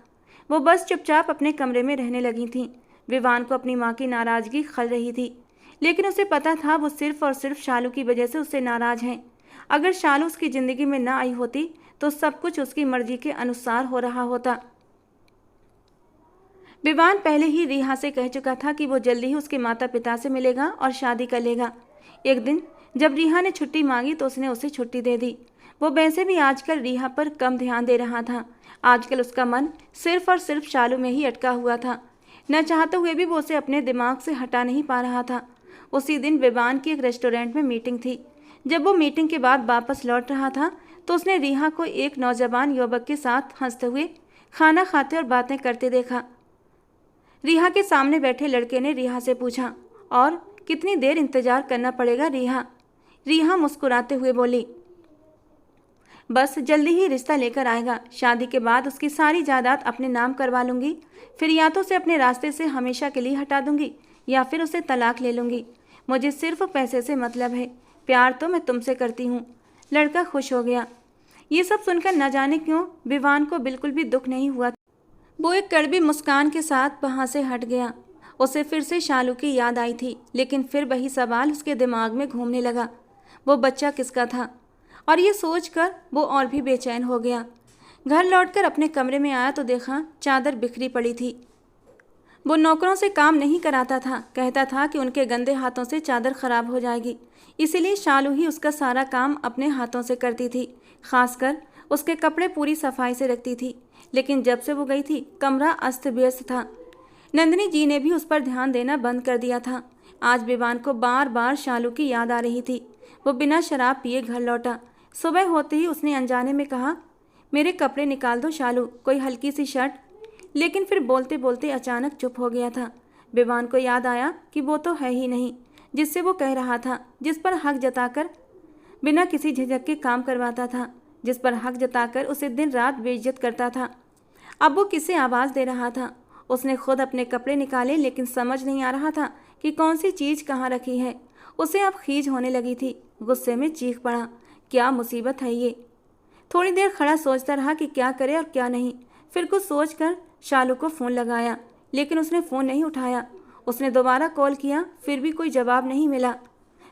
वो बस चुपचाप अपने कमरे में रहने लगी थीं। विवान को अपनी माँ की नाराज़गी खल रही थी, लेकिन उसे पता था वो सिर्फ और सिर्फ शालू की वजह से उससे नाराज़ हैं। अगर शालू उसकी ज़िंदगी में ना आई होती तो सब कुछ उसकी मर्जी के अनुसार हो रहा होता। विवान पहले ही रिहा से कह चुका था कि वो जल्दी ही उसके माता पिता से मिलेगा और शादी कर लेगा। एक दिन जब रिहा ने छुट्टी मांगी तो उसने उसे छुट्टी दे दी। वो वैसे भी आजकल रिहा पर कम ध्यान दे रहा था। आजकल उसका मन सिर्फ और सिर्फ शालू में ही अटका हुआ था। न चाहते हुए भी वो उसे अपने दिमाग से हटा नहीं पा रहा था। उसी दिन विवान की एक रेस्टोरेंट में मीटिंग थी। जब वो मीटिंग के बाद वापस लौट रहा था तो उसने रिहा को एक नौजवान युवक के साथ हंसते हुए खाना खाते और बातें करते देखा। रिहा के सामने बैठे लड़के ने रिहा से पूछा, और कितनी देर इंतजार करना पड़ेगा रिहा? रिहा मुस्कुराते हुए बोली, बस जल्दी ही रिश्ता लेकर आएगा। शादी के बाद उसकी सारी जायदाद अपने नाम करवा लूँगी। फिर या तो उसे अपने रास्ते से हमेशा के लिए हटा दूँगी या फिर उसे तलाक ले लूँगी। मुझे सिर्फ पैसे से मतलब है, प्यार तो मैं तुमसे करती हूँ। लड़का खुश हो गया। ये सब सुनकर न जाने क्यों विवान को बिल्कुल भी दुख नहीं हुआ। वो एक कड़वी मुस्कान के साथ वहाँ से हट गया। उसे फिर से शालू की याद आई थी, लेकिन फिर वही सवाल उसके दिमाग में घूमने लगा, वो बच्चा किसका था? और ये सोचकर वो और भी बेचैन हो गया। घर लौटकर अपने कमरे में आया तो देखा चादर बिखरी पड़ी थी। वो नौकरों से काम नहीं कराता था, कहता था कि उनके गंदे हाथों से चादर खराब हो जाएगी, इसीलिए शालू ही उसका सारा काम अपने हाथों से करती थी। खासकर उसके कपड़े पूरी सफाई से रखती थी। लेकिन जब से वो गई थी कमरा अस्त व्यस्त था। नंदिनी जी ने भी उस पर ध्यान देना बंद कर दिया था। आज विवान को बार बार शालू की याद आ रही थी। वो बिना शराब पिए घर लौटा। सुबह होते ही उसने अनजाने में कहा, मेरे कपड़े निकाल दो शालू, कोई हल्की सी शर्ट। लेकिन फिर बोलते बोलते अचानक चुप हो गया था। विवान को याद आया कि वो तो है ही नहीं। जिससे वो कह रहा था, जिस पर हक जताकर बिना किसी झिझक के काम करवाता था, जिस पर हक जताकर उसे दिन रात बेइज्जत करता था। अब वो किसे आवाज़ दे रहा था। उसने खुद अपने कपड़े निकाले, लेकिन समझ नहीं आ रहा था कि कौन सी चीज़ कहाँ रखी है। उसे अब खीज होने लगी थी। गुस्से में चीख पड़ा, क्या मुसीबत है ये। थोड़ी देर खड़ा सोचता रहा कि क्या करे और क्या नहीं। फिर कुछ सोचकर शालू को फ़ोन लगाया, लेकिन उसने फ़ोन नहीं उठाया। उसने दोबारा कॉल किया, फिर भी कोई जवाब नहीं मिला।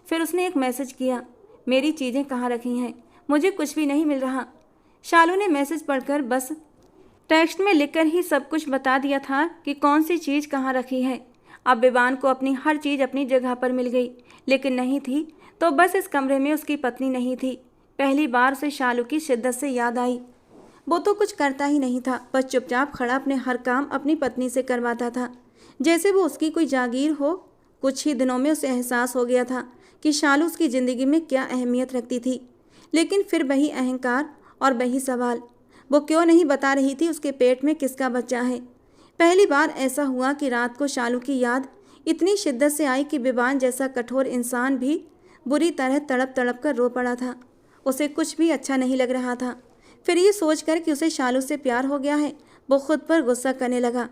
फिर उसने एक मैसेज किया, मेरी चीज़ें कहाँ रखी हैं, मुझे कुछ भी नहीं मिल रहा। शालू ने मैसेज पढ़कर बस टेक्स्ट में लिखकर ही सब कुछ बता दिया था कि कौन सी चीज़ कहाँ रखी है। अब विवान को अपनी हर चीज़ अपनी जगह पर मिल गई, लेकिन नहीं थी तो बस इस कमरे में उसकी पत्नी नहीं थी। पहली बार उसे शालू की शिद्दत से याद आई। वो तो कुछ करता ही नहीं था, बस चुपचाप खड़ा अपने हर काम अपनी पत्नी से करवाता था, जैसे वो उसकी कोई जागीर हो। कुछ ही दिनों में उसे एहसास हो गया था कि शालू उसकी ज़िंदगी में क्या अहमियत रखती थी। लेकिन फिर वही अहंकार और वही सवाल, वो क्यों नहीं बता रही थी उसके पेट में किसका बच्चा है। पहली बार ऐसा हुआ कि रात को शालू की याद इतनी शिद्दत से आई कि विवान जैसा कठोर इंसान भी बुरी तरह तड़प तड़प कर रो पड़ा था। उसे कुछ भी अच्छा नहीं लग रहा था। फिर ये सोचकर कि उसे शालू से प्यार हो गया है, वो खुद पर गुस्सा करने लगा।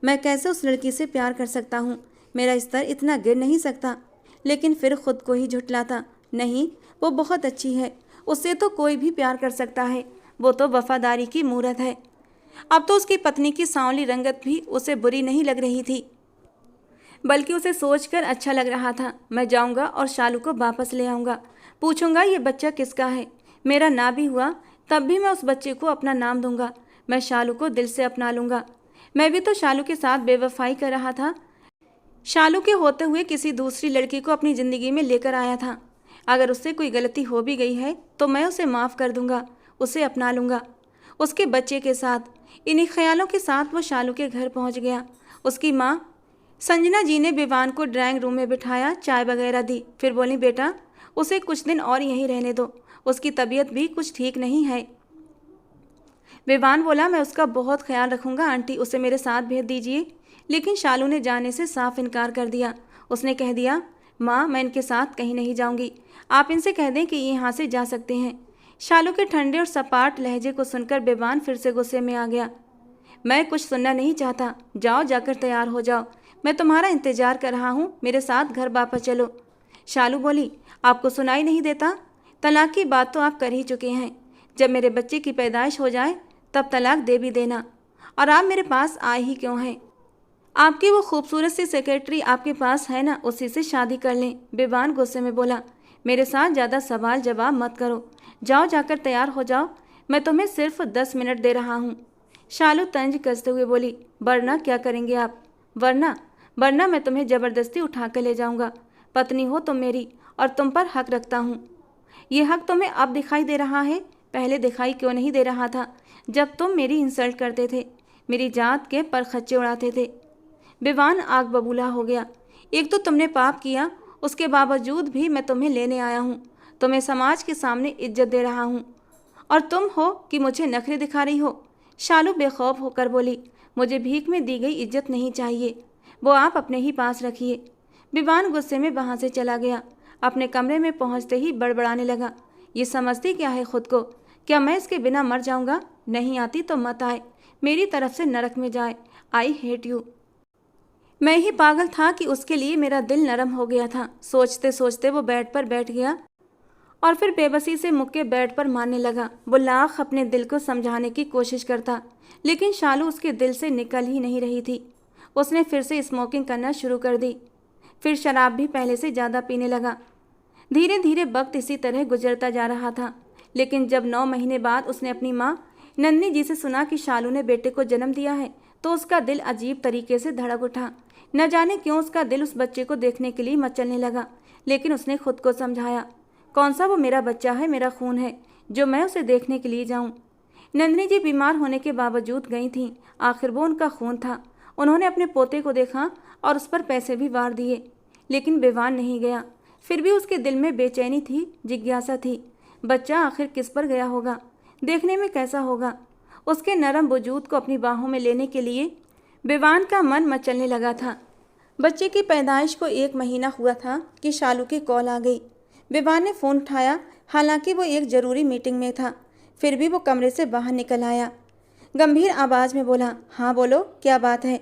मैं कैसे उस लड़की से प्यार कर सकता हूँ, मेरा स्तर इतना गिर नहीं सकता। लेकिन फिर खुद को ही झुठलाता, नहीं वो बहुत अच्छी है, उससे तो कोई भी प्यार कर सकता है, वो तो वफादारी की मूरत है। अब तो उसकी पत्नी की सांवली रंगत भी उसे बुरी नहीं लग रही थी, बल्कि उसे सोचकर अच्छा लग रहा था। मैं जाऊंगा और शालू को वापस ले आऊंगा, पूछूंगा ये बच्चा किसका है। मेरा ना भी हुआ तब भी मैं उस बच्चे को अपना नाम दूंगा। मैं शालू को दिल से अपना लूंगा। मैं भी तो शालू के साथ बेवफाई कर रहा था, शालू के होते हुए किसी दूसरी लड़की को अपनी ज़िंदगी में लेकर आया था। अगर उससे कोई गलती हो भी गई है तो मैं उसे माफ़ कर दूंगा, उसे अपना लूंगा उसके बच्चे के साथ। इन्हीं ख्यालों के साथ वो शालू के घर पहुंच गया। उसकी माँ संजना जी ने विवान को ड्राइंग रूम में बिठाया, चाय वगैरह दी। फिर बोली, बेटा उसे कुछ दिन और यहीं रहने दो, उसकी तबीयत भी कुछ ठीक नहीं है। विवान बोला, मैं उसका बहुत ख्याल रखूंगा आंटी, उसे मेरे साथ भेज दीजिए। लेकिन शालू ने जाने से साफ इनकार कर दिया। उसने कह दिया, माँ मैं इनके साथ कहीं नहीं जाऊंगी, आप इनसे कह दें कि ये यहाँ से जा सकते हैं। शालू के ठंडे और सपाट लहजे को सुनकर विवान फिर से गुस्से में आ गया। मैं कुछ सुनना नहीं चाहता, जाओ जाकर तैयार हो जाओ, मैं तुम्हारा इंतजार कर रहा हूँ, मेरे साथ घर वापस चलो। शालू बोली, आपको सुनाई नहीं देता? तलाक की बात तो आप कर ही चुके हैं। जब मेरे बच्चे की पैदाइश हो जाए तब तलाक दे भी देना। और आप मेरे पास आए ही क्यों हैं? आपकी वो खूबसूरत सी सेक्रेटरी आपके पास है ना, उसी से शादी कर लें। विवान गुस्से में बोला, मेरे साथ ज़्यादा सवाल जवाब मत करो, जाओ जाकर तैयार हो जाओ, मैं तुम्हें सिर्फ 10 मिनट दे रहा हूँ। शालू तंज कसते हुए बोली, वरना क्या करेंगे आप? वरना मैं तुम्हें ज़बरदस्ती उठा कर ले जाऊँगा। पत्नी हो तुम मेरी और तुम पर हक रखता हूँ। ये हक तुम्हें अब दिखाई दे रहा है, पहले दिखाई क्यों नहीं दे रहा था जब तुम मेरी इंसल्ट करते थे, मेरी जात के परखच्चे उड़ाते थे। विवान आग बबूला हो गया। एक तो तुमने पाप किया, उसके बावजूद भी मैं तुम्हें लेने आया हूँ, तुम्हें समाज के सामने इज्जत दे रहा हूँ, और तुम हो कि मुझे नखरे दिखा रही हो। शालू बेखौफ होकर बोली, मुझे भीख में दी गई इज्जत नहीं चाहिए, वो आप अपने ही पास रखिए। विवान गुस्से में वहाँ से चला गया। अपने कमरे में पहुँचते ही बड़बड़ाने लगा, ये समझती क्या है खुद को? क्या मैं इसके बिना मर जाऊँगा? नहीं आती तो मत आए, मेरी तरफ से नरक में जाए। I hate you. मैं ही पागल था कि उसके लिए मेरा दिल नरम हो गया था। सोचते सोचते वो बेड पर बैठ गया और फिर बेबसी से मुक्के बेड पर मारने लगा। वो लाख अपने दिल को समझाने की कोशिश करता, लेकिन शालू उसके दिल से निकल ही नहीं रही थी। उसने फिर से स्मोकिंग करना शुरू कर दी, फिर शराब भी पहले से ज़्यादा पीने लगा। धीरे धीरे वक्त इसी तरह गुजरता जा रहा था। लेकिन जब 9 महीने बाद उसने अपनी माँ नंदिनी जी से सुना कि शालू ने बेटे को जन्म दिया है, तो उसका दिल अजीब तरीके से धड़क उठा। न जाने क्यों उसका दिल उस बच्चे को देखने के लिए मचलने लगा। लेकिन उसने खुद को समझाया, कौन सा वो मेरा बच्चा है, मेरा खून है, जो मैं उसे देखने के लिए जाऊं। नंदिनी जी बीमार होने के बावजूद गई थीं, आखिर वो उनका खून था। उन्होंने अपने पोते को देखा और उस पर पैसे भी वार दिए, लेकिन विवान नहीं गया। फिर भी उसके दिल में बेचैनी थी, जिज्ञासा थी। बच्चा आखिर किस पर गया होगा, देखने में कैसा होगा? उसके नरम वजूद को अपनी बाहों में लेने के लिए विवान का मन मचलने लगा था। बच्चे की पैदाइश को 1 महीना हुआ था कि शालू की कॉल आ गई। विवान ने फ़ोन उठाया, हालांकि वो एक ज़रूरी मीटिंग में था। फिर भी वो कमरे से बाहर निकल आया। गंभीर आवाज़ में बोला, हाँ बोलो, क्या बात है।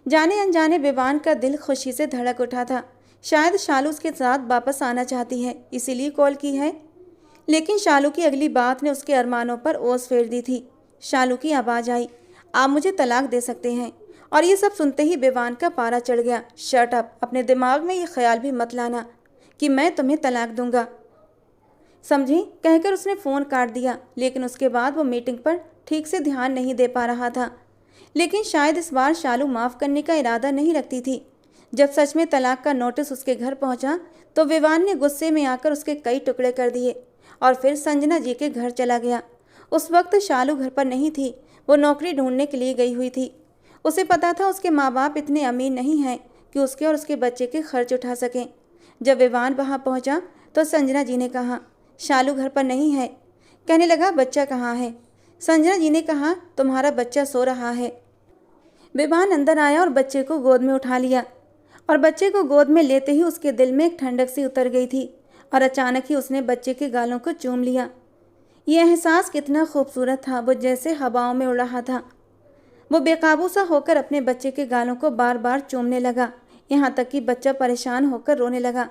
जाने अनजाने विवान का दिल खुशी से धड़क उठा था। शायद शालू उसके साथ वापस आना चाहती है, इसीलिए कॉल की है। लेकिन शालू की अगली बात ने उसके अरमानों पर ओस फेर दी थी। शालू की आवाज़ आई, आप मुझे तलाक दे सकते हैं। और ये सब सुनते ही विवान का पारा चढ़ गया। शट अप, अपने दिमाग में ये ख्याल भी मत लाना कि मैं तुम्हें तलाक दूंगा, समझी, कहकर उसने फ़ोन काट दिया। लेकिन उसके बाद वो मीटिंग पर ठीक से ध्यान नहीं दे पा रहा था। लेकिन शायद इस बार शालू माफ़ करने का इरादा नहीं रखती थी। जब सच में तलाक का नोटिस उसके घर पहुंचा तो विवान ने गुस्से में आकर उसके कई टुकड़े कर दिए और फिर संजना जी के घर चला गया। उस वक्त शालू घर पर नहीं थी, वो नौकरी ढूंढने के लिए गई हुई थी। उसे पता था उसके माँ बाप इतने अमीर नहीं हैं कि उसके और उसके बच्चे के खर्च उठा सकें। जब विवान वहाँ पहुँचा तो संजना जी ने कहा, शालू घर पर नहीं है। कहने लगा, बच्चा कहाँ है। संजना जी ने कहा, तुम्हारा बच्चा सो रहा है। विवान अंदर आया और बच्चे को गोद में उठा लिया। और बच्चे को गोद में लेते ही उसके दिल में एक ठंडक सी उतर गई थी और अचानक ही उसने बच्चे के गालों को चूम लिया। यह एहसास कितना खूबसूरत था, वो जैसे हवाओं में उड़ रहा था। वो बेकाबू सा होकर अपने बच्चे के गालों को बार बार चूमने लगा, यहाँ तक कि बच्चा परेशान होकर रोने लगा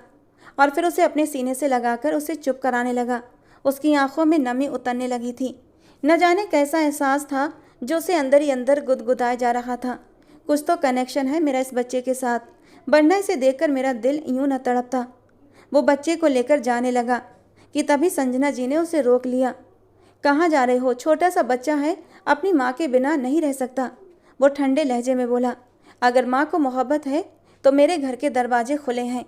और फिर उसे अपने सीने से लगाकर उसे चुप कराने लगा। उसकी आंखों में नमी उतरने लगी थी। न जाने कैसा एहसास था जो उसे अंदर ही अंदर गुदगुदाया जा रहा था। कुछ तो कनेक्शन है मेरा इस बच्चे के साथ, वरना इसे देखकर मेरा दिल यूं न तड़पता। वो बच्चे को लेकर जाने लगा कि तभी संजना जी ने उसे रोक लिया। कहाँ जा रहे हो, छोटा सा बच्चा है, अपनी माँ के बिना नहीं रह सकता। वो ठंडे लहजे में बोला, अगर माँ को मोहब्बत है तो मेरे घर के दरवाजे खुले हैं।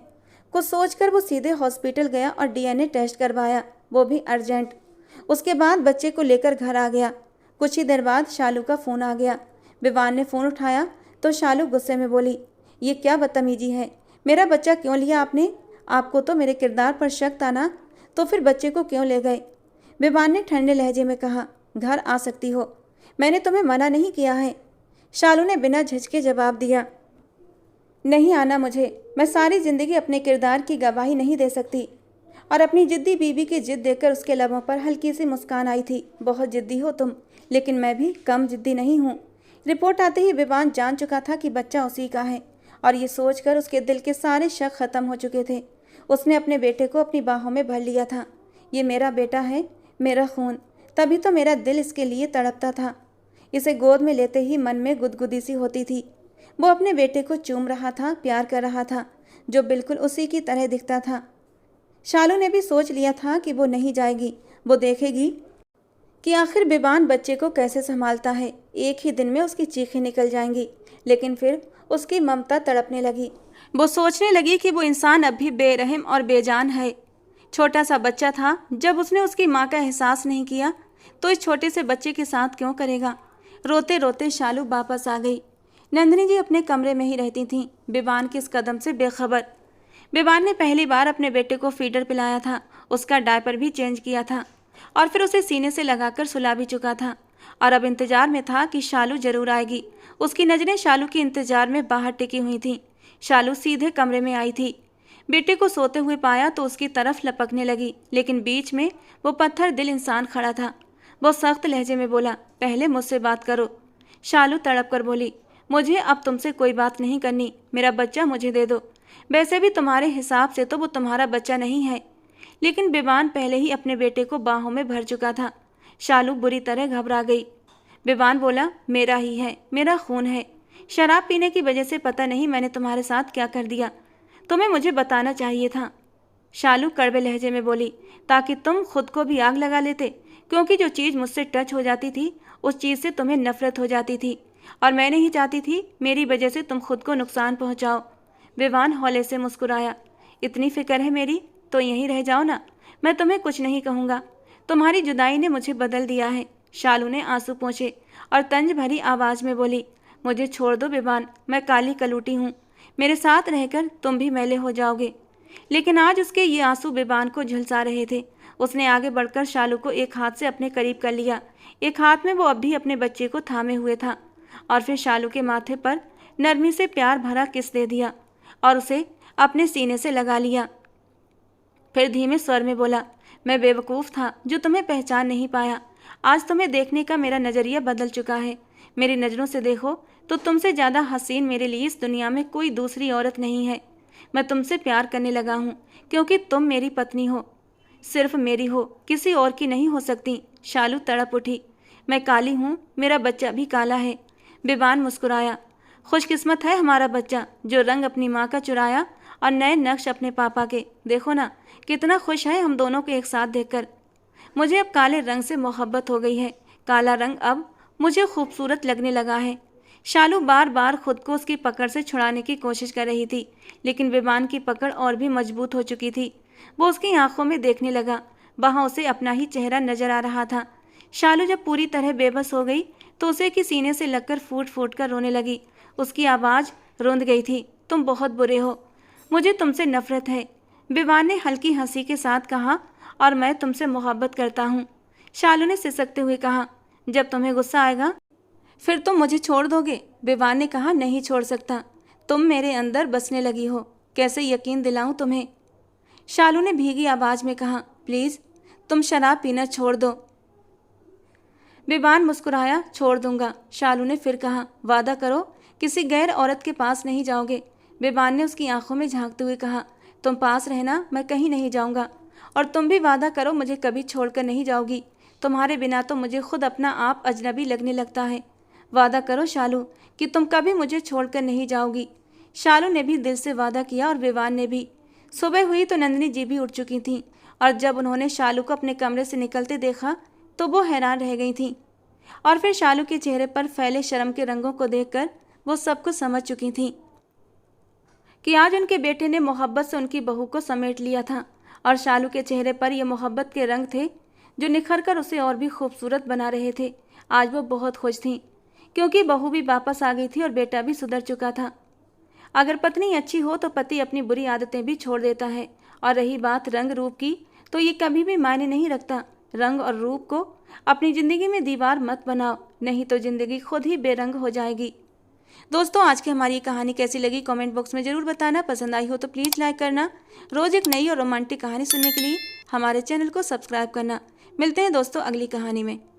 कुछ सोचकर वो सीधे हॉस्पिटल गया और डीएनए टेस्ट करवाया, वो भी अर्जेंट। उसके बाद बच्चे को लेकर घर आ गया। कुछ ही देर बाद शालू का फ़ोन आ गया। विवान ने फ़ोन उठाया तो शालू गुस्से में बोली, ये क्या बदतमीजी है, मेरा बच्चा क्यों लिया आपने? आपको तो मेरे किरदार पर शक था ना, तो फिर बच्चे को क्यों ले गए? विवान ने ठंडे लहजे में कहा, घर आ सकती हो, मैंने तुम्हें मना नहीं किया है। शालू ने बिना झिझके जवाब दिया, नहीं आना मुझे, मैं सारी ज़िंदगी अपने किरदार की गवाही नहीं दे सकती। और अपनी जिद्दी बीवी की जिद देखकर उसके लबों पर हल्की सी मुस्कान आई थी। बहुत जिद्दी हो तुम, लेकिन मैं भी कम जिद्दी नहीं हूँ। रिपोर्ट आते ही विवान जान चुका था कि बच्चा उसी का है और ये सोचकर उसके दिल के सारे शक खत्म हो चुके थे। उसने अपने बेटे को अपनी बाहों में भर लिया था। ये मेरा बेटा है, मेरा खून, तभी तो मेरा दिल इसके लिए तड़पता था। इसे गोद में लेते ही मन में गुदगुदी सी होती थी। वो अपने बेटे को चूम रहा था, प्यार कर रहा था, जो बिल्कुल उसी की तरह दिखता था। शालू ने भी सोच लिया था कि वो नहीं जाएगी, वो देखेगी कि आखिर विवान बच्चे को कैसे संभालता है। एक ही दिन में उसकी चीखें निकल जाएंगी। लेकिन फिर उसकी ममता तड़पने लगी। वो सोचने लगी कि वो इंसान अब भी बेरहम और बेजान है। छोटा सा बच्चा था, जब उसने उसकी माँ का एहसास नहीं किया तो इस छोटे से बच्चे के साथ क्यों करेगा। रोते रोते शालू वापस आ गई। नंदिनी जी अपने कमरे में ही रहती थीं, विवान के इस कदम से बेखबर। विवान ने पहली बार अपने बेटे को फीडर पिलाया था, उसका डायपर भी चेंज किया था और फिर उसे सीने से लगाकर सुला भी चुका था। और अब इंतजार में था कि शालू जरूर आएगी। उसकी नज़रें शालू के इंतजार में बाहर टिकी हुई थीं। शालू सीधे कमरे में आई थी। बेटे को सोते हुए पाया तो उसकी तरफ लपकने लगी, लेकिन बीच में वो पत्थर दिल इंसान खड़ा था। वो सख्त लहजे में बोला, पहले मुझसे बात करो। शालू तड़प कर बोली, मुझे अब तुमसे कोई बात नहीं करनी, मेरा बच्चा मुझे दे दो। वैसे भी तुम्हारे हिसाब से तो वो तुम्हारा बच्चा नहीं है। लेकिन विवान पहले ही अपने बेटे को बाहों में भर चुका था। शालू बुरी तरह घबरा गई। विवान बोला, मेरा ही है, मेरा खून है। शराब पीने की वजह से पता नहीं मैंने तुम्हारे साथ क्या कर दिया, तुम्हें मुझे बताना चाहिए था। शालू कड़वे लहजे में बोली, ताकि तुम खुद को भी आग लगा लेते, क्योंकि जो चीज़ मुझसे टच हो जाती थी उस चीज़ से तुम्हें नफरत हो जाती थी और मैं नहीं चाहती थी मेरी वजह से तुम खुद को नुकसान पहुंचाओ। विवान हौले से मुस्कुराया, इतनी फिक्र है मेरी तो यहीं रह जाओ ना, मैं तुम्हें कुछ नहीं कहूँगा। तुम्हारी जुदाई ने मुझे बदल दिया है। शालू ने आंसू पोंछे और तंज भरी आवाज़ में बोली, मुझे छोड़ दो विवान, मैं काली कलूटी हूँ, मेरे साथ रहकर तुम भी मैले हो जाओगे। लेकिन आज उसके ये आंसू विवान को झुलसा रहे थे। उसने आगे बढ़कर शालू को एक हाथ से अपने करीब कर लिया, एक हाथ में वो अब भी अपने बच्चे को थामे हुए था और फिर शालू के माथे पर नरमी से प्यार भरा किस दे दिया। और उसे अपने सीने से लगा लिया। फिर धीमे स्वर में बोला, मैं बेवकूफ़ था जो तुम्हें पहचान नहीं पाया। आज तुम्हें देखने का मेरा नज़रिया बदल चुका है। मेरी नज़रों से देखो तो तुमसे ज़्यादा हसीन मेरे लिए इस दुनिया में कोई दूसरी औरत नहीं है। मैं तुमसे प्यार करने लगा हूँ क्योंकि तुम मेरी पत्नी हो, सिर्फ मेरी हो, किसी और की नहीं हो सकती। शालू तड़प उठी। मैं काली हूँ, मेरा बच्चा भी काला है। बेबान मुस्कुराया। खुशकिस्मत है हमारा बच्चा जो रंग अपनी माँ का चुराया और नए नक्श अपने पापा के। देखो ना कितना खुश है हम दोनों को एक साथ देखकर। मुझे अब काले रंग से मोहब्बत हो गई है। काला रंग अब मुझे खूबसूरत लगने लगा है। शालू बार बार खुद को उसकी पकड़ से छुड़ाने की कोशिश कर रही थी, लेकिन बेबान की पकड़ और भी मजबूत हो चुकी थी। वो उसकी आंखों में देखने लगा। वहाँ उसे अपना ही चेहरा नजर आ रहा था। शालू जब पूरी तरह बेबस हो गई तो उसे की सीने से लगकर फूट फूट कर रोने लगी। उसकी आवाज़ रुंध गई थी। तुम बहुत बुरे हो, मुझे तुमसे नफरत है। बेबान ने हल्की हंसी के साथ कहा, और मैं तुमसे मोहब्बत करता हूँ। शालू ने सिसकते हुए कहा, जब तुम्हें गुस्सा आएगा फिर तुम मुझे छोड़ दोगे? बेबान ने कहा, नहीं छोड़ सकता, तुम मेरे अंदर बसने लगी हो। कैसे यकीन दिलाऊं तुम्हें? शालू ने भीगी आवाज़ में कहा, प्लीज़ तुम शराब पीना छोड़ दो। बेबान मुस्कुराया, छोड़ दूंगा। शालू ने फिर कहा, वादा करो किसी गैर औरत के पास नहीं जाओगे। बेबान ने उसकी आंखों में झांकते हुए कहा, तुम पास रहना, मैं कहीं नहीं जाऊंगा। और तुम भी वादा करो मुझे कभी छोड़कर नहीं जाओगी। तुम्हारे बिना तो मुझे खुद अपना आप अजनबी लगने लगता है। वादा करो शालू कि तुम कभी मुझे छोड़कर नहीं जाओगी। शालू ने भी दिल से वादा किया और बेबान ने भी। सुबह हुई तो नंदिनी जी भी उठ चुकी थीं, और जब उन्होंने शालू को अपने कमरे से निकलते देखा तो वो हैरान रह गई थीं। और फिर शालू के चेहरे पर फैले शर्म के रंगों को देखकर वो सब कुछ समझ चुकी थीं कि आज उनके बेटे ने मोहब्बत से उनकी बहू को समेट लिया था। और शालू के चेहरे पर ये मोहब्बत के रंग थे जो निखर कर उसे और भी खूबसूरत बना रहे थे। आज वो बहुत खुश थीं क्योंकि बहू भी वापस आ गई थी और बेटा भी सुधर चुका था। अगर पत्नी अच्छी हो तो पति अपनी बुरी आदतें भी छोड़ देता है। और रही बात रंग रूप की, तो ये कभी भी मायने नहीं रखता। रंग और रूप को अपनी ज़िंदगी में दीवार मत बनाओ, नहीं तो ज़िंदगी खुद ही बेरंग हो जाएगी। दोस्तों, आज की हमारी कहानी कैसी लगी कमेंट बॉक्स में ज़रूर बताना। पसंद आई हो तो प्लीज़ लाइक करना। रोज़ एक नई और रोमांटिक कहानी सुनने के लिए हमारे चैनल को सब्सक्राइब करना। मिलते हैं दोस्तों अगली कहानी में।